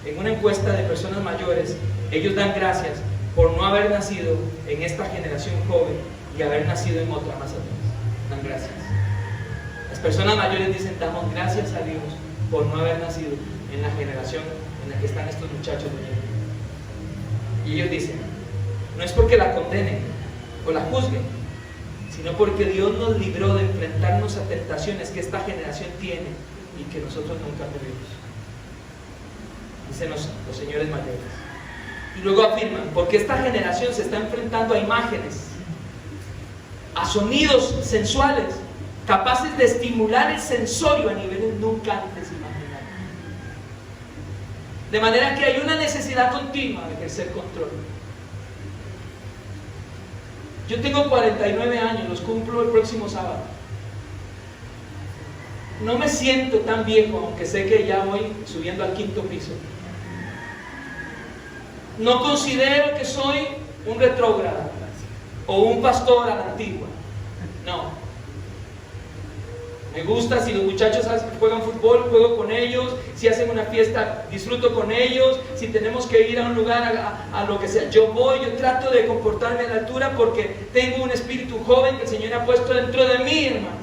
En una encuesta de personas mayores, ellos dan gracias por no haber nacido en esta generación joven y haber nacido en otra más atrás. Dan gracias. Las personas mayores dicen: damos gracias a Dios por no haber nacido en la generación en la que están estos muchachos de hoy. Y ellos dicen: no es porque la condenen o la juzguen, sino porque Dios nos libró de enfrentarnos a tentaciones que esta generación tiene y que nosotros nunca tuvimos. Dicen los señores mayores. Y luego afirman: porque esta generación se está enfrentando a imágenes, a sonidos sensuales, capaces de estimular el sensorio a niveles nunca antes imaginados. De manera que hay una necesidad continua de ejercer control. Yo tengo 49 años, los cumplo el próximo sábado. No me siento tan viejo, aunque sé que ya voy subiendo al 5º piso. No considero que soy un retrógrado o un pastor a la antigua. No. Me gusta, si los muchachos juegan fútbol, juego con ellos. Si hacen una fiesta, disfruto con ellos. Si tenemos que ir a un lugar, a lo que sea, yo voy. Yo trato de comportarme a la altura porque tengo un espíritu joven que el Señor ha puesto dentro de mí, hermanos.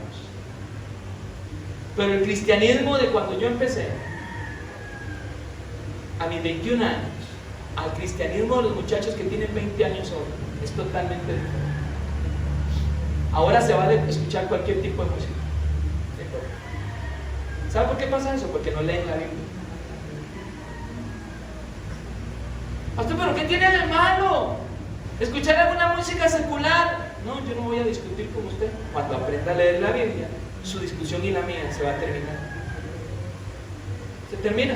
Pero el cristianismo de cuando yo empecé, a mis 21 años, al cristianismo de los muchachos que tienen 20 años hoy, es totalmente diferente. Ahora se vale escuchar cualquier tipo de música. ¿Sabe por qué pasa eso? Porque no leen la Biblia. Pastor, ¿pero qué tiene de malo escuchar alguna música secular? No, yo no voy a discutir con usted. Cuando aprenda a leer la Biblia, su discusión y la mía se va a terminar. Se termina.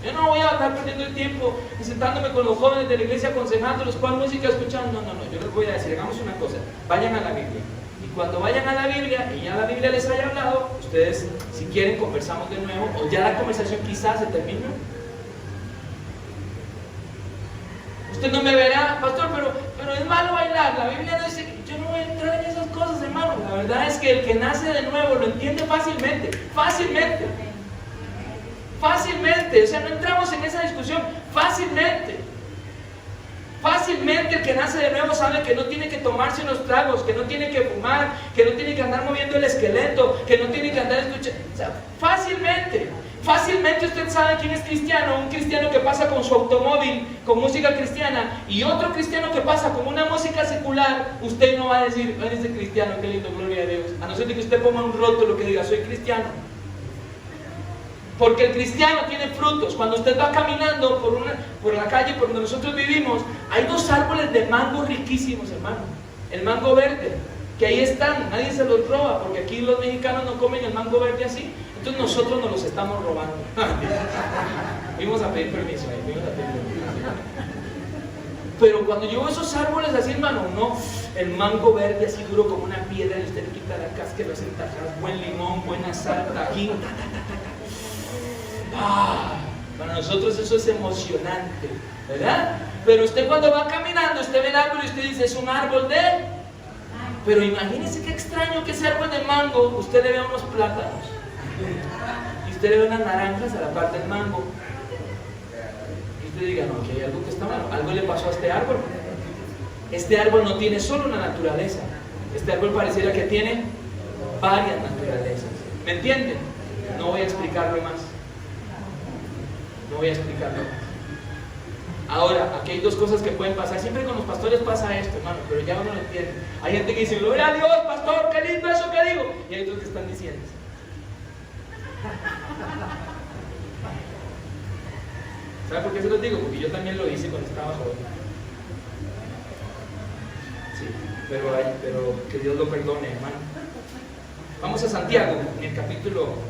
Yo no voy a estar perdiendo el tiempo y sentándome con los jóvenes de la iglesia aconsejándolos cuál música escuchando. No, yo les voy a decir, hagamos una cosa, vayan a la Biblia. Y cuando vayan a la Biblia y ya la Biblia les haya hablado, ustedes, si quieren, conversamos de nuevo, o ya la conversación quizás se terminó. Usted no me verá, pastor, pero es malo bailar. La Biblia no dice que yo no voy a entrar en esas cosas, hermano. La verdad es que el que nace de nuevo lo entiende fácilmente. O sea, no entramos en esa discusión. Fácilmente el que nace de nuevo sabe que no tiene que tomarse unos tragos, que no tiene que fumar, que no tiene que andar moviendo el esqueleto, que no tiene que andar escuchando. O sea, fácilmente usted sabe quién es cristiano. Un cristiano que pasa con su automóvil con música cristiana y otro cristiano que pasa con una música secular. Usted no va a decir, eres de cristiano, qué lindo, gloria a Dios, a no ser que usted ponga un rótulo que diga, soy cristiano. Porque el cristiano tiene frutos. Cuando usted va caminando por la calle por donde nosotros vivimos, hay 2 árboles de mango riquísimos, hermano. El mango verde, que ahí están, nadie se los roba, porque aquí los mexicanos no comen el mango verde así. Entonces nosotros nos los estamos robando. Vimos a pedir permiso ahí, Pero cuando yo veo esos árboles así, hermano, el mango verde así duro como una piedra, y usted le quita la cáscara, lo hace tajar, buen limón, buena sal, tajín, para nosotros eso es emocionante, ¿verdad? Pero usted cuando va caminando, usted ve el árbol y usted dice, es un árbol de... Pero imagínese qué extraño que ese árbol de mango, usted le ve unos plátanos y usted le ve unas naranjas a la parte del mango y usted diga, no, que hay algo que está mal, algo le pasó a este árbol. Este árbol no tiene solo una naturaleza, este árbol pareciera que tiene varias naturalezas. ¿Me entienden? No voy a explicarlo más. Ahora, aquí hay 2 cosas que pueden pasar. Siempre con los pastores pasa esto, hermano, pero ya uno lo entiende. Hay gente que dice, gloria a Dios, pastor, qué lindo eso que digo. Y hay otros que están diciendo. ¿Sabe por qué se los digo? Porque yo también lo hice cuando estaba joven. Sí, pero que Dios lo perdone, hermano. Vamos a Santiago, en el capítulo...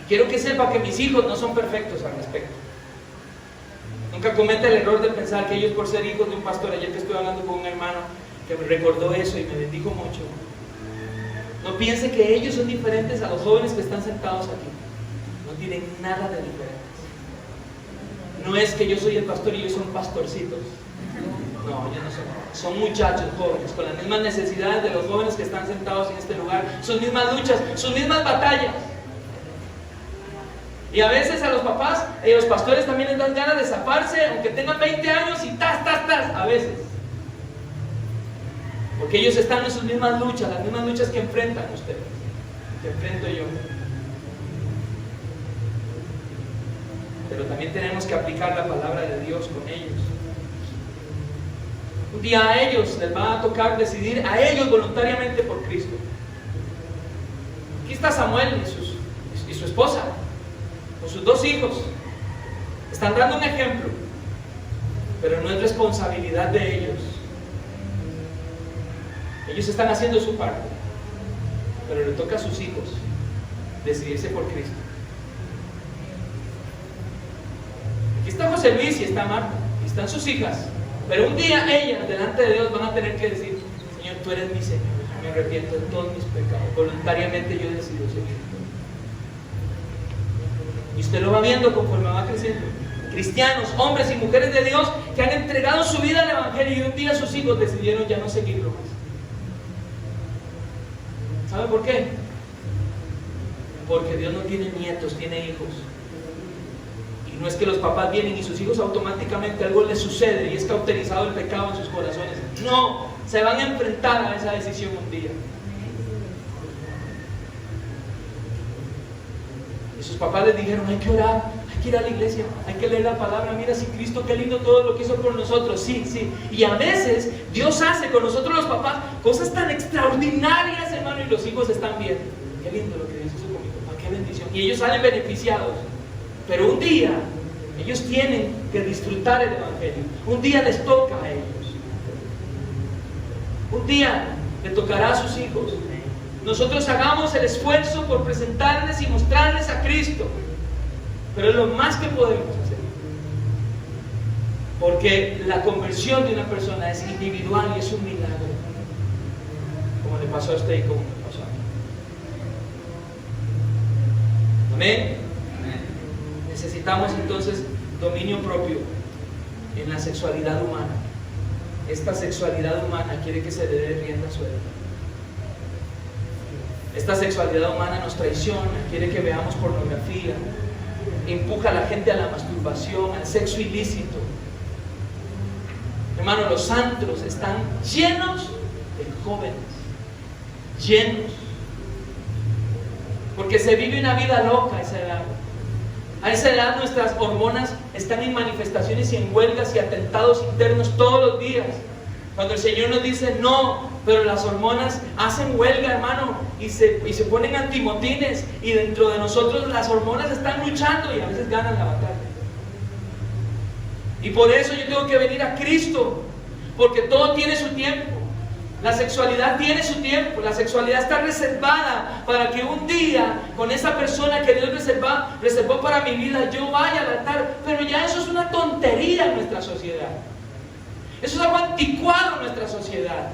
Quiero que sepa que mis hijos no son perfectos al respecto. Nunca cometa el error de pensar que ellos, por ser hijos de un pastor, ayer que estuve hablando con un hermano que me recordó eso y me bendijo mucho, no piense que ellos son diferentes a los jóvenes que están sentados aquí. No tienen nada de diferentes. No es que yo soy el pastor y ellos son pastorcitos. No, ellos no son muchachos jóvenes con las mismas necesidades de los jóvenes que están sentados en este lugar, sus mismas luchas, sus mismas batallas. Y a veces a los papás y a los pastores también les dan ganas de zafarse, aunque tengan 20 años y a veces. Porque ellos están en sus mismas luchas, las mismas luchas que enfrentan ustedes, que enfrento yo. Pero también tenemos que aplicar la palabra de Dios con ellos. Un día a ellos les va a tocar decidir, a ellos voluntariamente por Cristo. Aquí está Samuel y su esposa, con sus 2 hijos. Están dando un ejemplo, pero no es responsabilidad de ellos. Ellos están haciendo su parte, pero le toca a sus hijos decidirse por Cristo. Aquí está José Luis y está Marta, y están sus hijas, pero un día ellas delante de Dios van a tener que decir: Señor, tú eres mi Señor, me arrepiento de todos mis pecados, voluntariamente yo decido seguirte. Y usted lo va viendo conforme va creciendo. Cristianos, hombres y mujeres de Dios que han entregado su vida al Evangelio y un día sus hijos decidieron ya no seguirlo más. ¿Sabe por qué? Porque Dios no tiene nietos, tiene hijos. Y no es que los papás vienen y sus hijos automáticamente algo les sucede y es cauterizado el pecado en sus corazones. No, se van a enfrentar a esa decisión un día. Y sus papás les dijeron: hay que orar, hay que ir a la iglesia, hay que leer la palabra. Mira si Cristo, qué lindo todo lo que hizo por nosotros. Sí, sí. Y a veces Dios hace con nosotros los papás cosas tan extraordinarias, hermano, y los hijos están viendo. Qué lindo lo que Dios hizo con mi papá, qué bendición. Y ellos salen beneficiados. Pero un día ellos tienen que disfrutar el Evangelio. Un día les toca a ellos. Un día le tocará a sus hijos. nosotros hagamos el esfuerzo por presentarles y mostrarles a Cristo. Pero es lo más que podemos hacer. Porque la conversión de una persona es individual y es un milagro. Como le pasó a usted y como me pasó a mí. Amén. Necesitamos entonces dominio propio en la sexualidad humana. Esta sexualidad humana quiere que se le dé rienda suelta. Esta sexualidad humana nos traiciona, quiere que veamos pornografía, empuja a la gente a la masturbación, al sexo ilícito. Hermano, los antros están llenos de jóvenes, llenos, porque se vive una vida loca a esa edad. A esa edad nuestras hormonas están en manifestaciones y en huelgas y atentados internos todos los días. Cuando el Señor nos dice no, pero las hormonas hacen huelga, hermano, y se ponen antimotines, y dentro de nosotros las hormonas están luchando y a veces ganan la batalla. Y por eso yo tengo que venir a Cristo, porque todo tiene su tiempo. La sexualidad tiene su tiempo. La sexualidad está reservada para que un día, con esa persona que Dios reservó para mi vida, yo vaya al altar. Pero ya eso es una tontería en nuestra sociedad. Eso es algo anticuado en nuestra sociedad.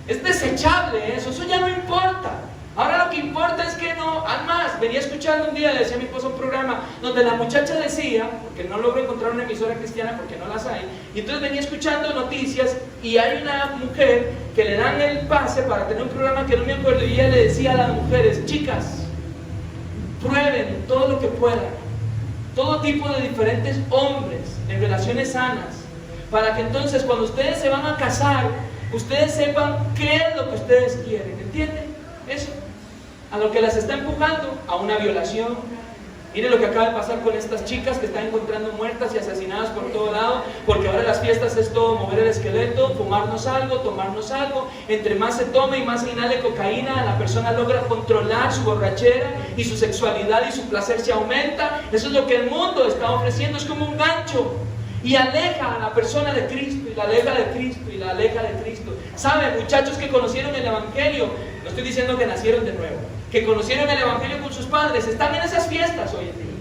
Es desechable eso ya no importa. Ahora lo que importa es que no. Además, venía escuchando un día, le decía a mi esposa un programa donde la muchacha decía, porque no logro encontrar una emisora cristiana porque no las hay, y entonces venía escuchando noticias y hay una mujer que le dan el pase para tener un programa que no me acuerdo, y ella le decía a las mujeres: chicas, prueben todo lo que puedan, todo tipo de diferentes hombres en relaciones sanas, para que entonces cuando ustedes se van a casar, ustedes sepan qué es lo que ustedes quieren. ¿Entienden? Eso, a lo que las está empujando, a una violación. Mire lo que acaba de pasar con estas chicas que están encontrando muertas y asesinadas por todo lado, porque ahora las fiestas es todo mover el esqueleto, fumarnos algo, tomarnos algo. Entre más se tome y más se inhale cocaína, la persona logra controlar su borrachera y su sexualidad y su placer se aumenta. Eso es lo que el mundo está ofreciendo, es como un gancho. Y aleja a la persona de Cristo, y la aleja de Cristo, y la aleja de Cristo. ¿Saben? Muchachos que conocieron el Evangelio, no estoy diciendo que nacieron de nuevo, que conocieron el Evangelio con sus padres, están en esas fiestas hoy en día.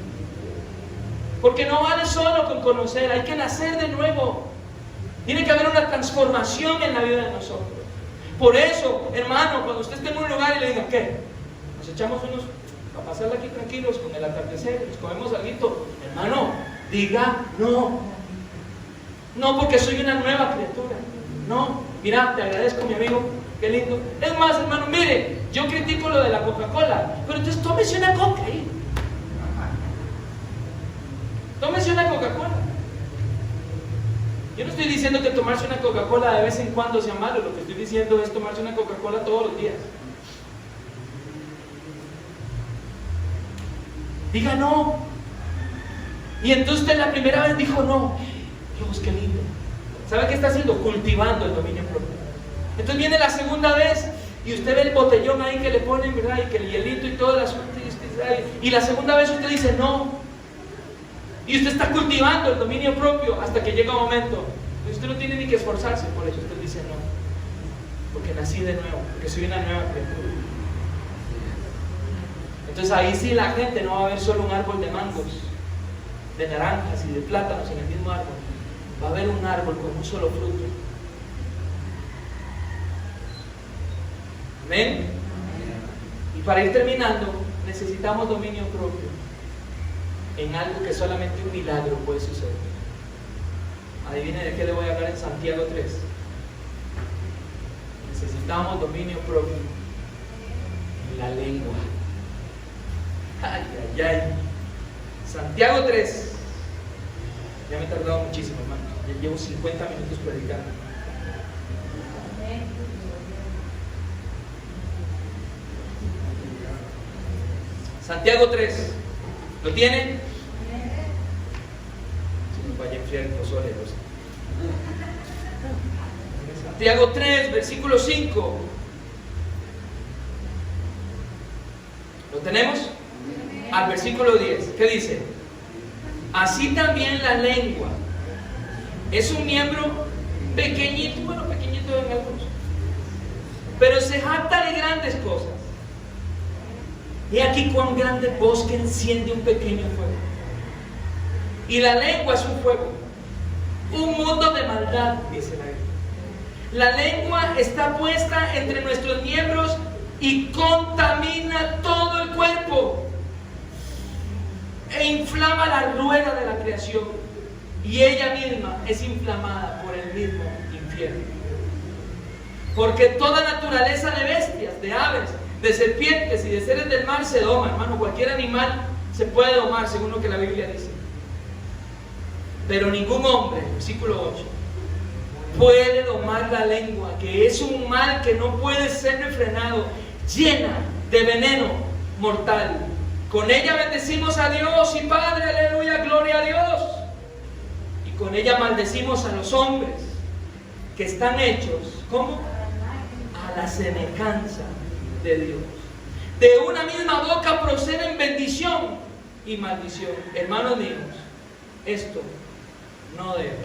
Porque no vale solo con conocer, hay que nacer de nuevo. Tiene que haber una transformación en la vida de nosotros. Por eso, hermano, cuando usted esté en un lugar y le digan, ¿qué? Nos echamos unos, a pasarla aquí tranquilos con el atardecer, nos comemos algo, hermano, diga no. No porque soy una nueva criatura. No, mira, te agradezco, mi amigo, qué lindo. Es más, hermano, mire, yo critico lo de la Coca-Cola, pero entonces tómese una Coca ahí. Tómese una Coca-Cola. Yo no estoy diciendo que tomarse una Coca-Cola de vez en cuando sea malo, lo que estoy diciendo es tomarse una Coca-Cola todos los días. Diga no. Y entonces usted la primera vez dijo no. Dios, qué lindo. ¿Sabe qué está haciendo? Cultivando el dominio propio. Entonces viene la segunda vez y usted ve el botellón ahí que le ponen, ¿verdad? Y que el hielito y todo el asunto. Y la segunda vez usted dice no. Y usted está cultivando el dominio propio hasta que llega un momento. Usted no tiene ni que esforzarse, por eso usted dice no. Porque nací de nuevo, porque soy una nueva criatura. Entonces ahí sí la gente no va a ver solo un árbol de mangos, de naranjas y de plátanos en el mismo árbol. Va a haber un árbol con un solo fruto. ¿Amén? Y para ir terminando, necesitamos dominio propio en algo que solamente un milagro puede suceder. Adivine de qué le voy a hablar en Santiago 3. Necesitamos dominio propio en la lengua. Ay, ay, ay. Santiago 3. Ya me he tardado muchísimo, hermano. Ya llevo 50 minutos predicando. Santiago 3. ¿Lo tienen? Si nos vaya a enfriar el pozole, Santiago 3, versículo 5. ¿Lo tenemos? Al versículo 10. ¿Qué dice? Así también la lengua es un miembro pequeñito, bueno, pequeñito en algunos, pero se jacta de grandes cosas. He aquí cuán grande bosque enciende un pequeño fuego. Y la lengua es un fuego, un mundo de maldad, dice la Biblia. La lengua está puesta entre nuestros miembros y contamina todo el cuerpo e inflama la rueda de la creación, y ella misma es inflamada por el mismo infierno. Porque toda naturaleza de bestias, de aves, de serpientes y de seres del mar se doma, hermano. Cualquier animal se puede domar según lo que la Biblia dice. Pero ningún hombre, versículo 8, puede domar la lengua, que es un mal que no puede ser refrenado, llena de veneno mortal. Con ella bendecimos a Dios y Padre, aleluya, gloria a Dios. Y con ella maldecimos a los hombres que están hechos, ¿cómo? A la semejanza de Dios. De una misma boca proceden bendición y maldición. Hermanos míos, esto no debe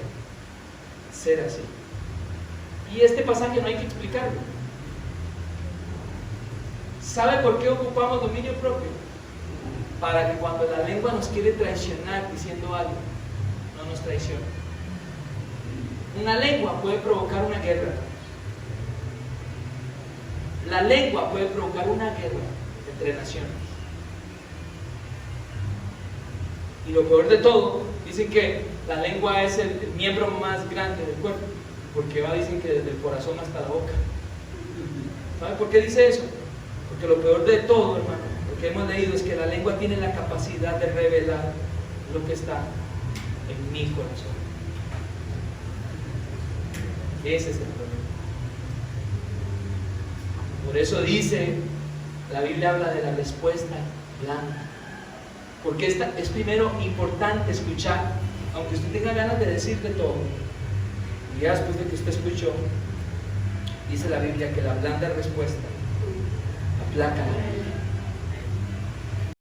ser así. Y este pasaje no hay que explicarlo. ¿Sabe por qué ocupamos dominio propio? Para que cuando la lengua nos quiere traicionar diciendo algo, no nos traicione. Una lengua puede provocar una guerra. La lengua puede provocar una guerra entre naciones. Y lo peor de todo, dicen que la lengua es el miembro más grande del cuerpo, porque dicen que desde el corazón hasta la boca. ¿Sabe por qué dice eso? Porque lo peor de todo, hermano, lo que hemos leído es que la lengua tiene la capacidad de revelar lo que está en mi corazón. Ese es el problema. Por eso dice, la Biblia habla de la respuesta blanda. Porque es primero importante escuchar, aunque usted tenga ganas de decir de todo. Y ya después de que usted escuchó, dice la Biblia que la blanda respuesta aplaca la ira.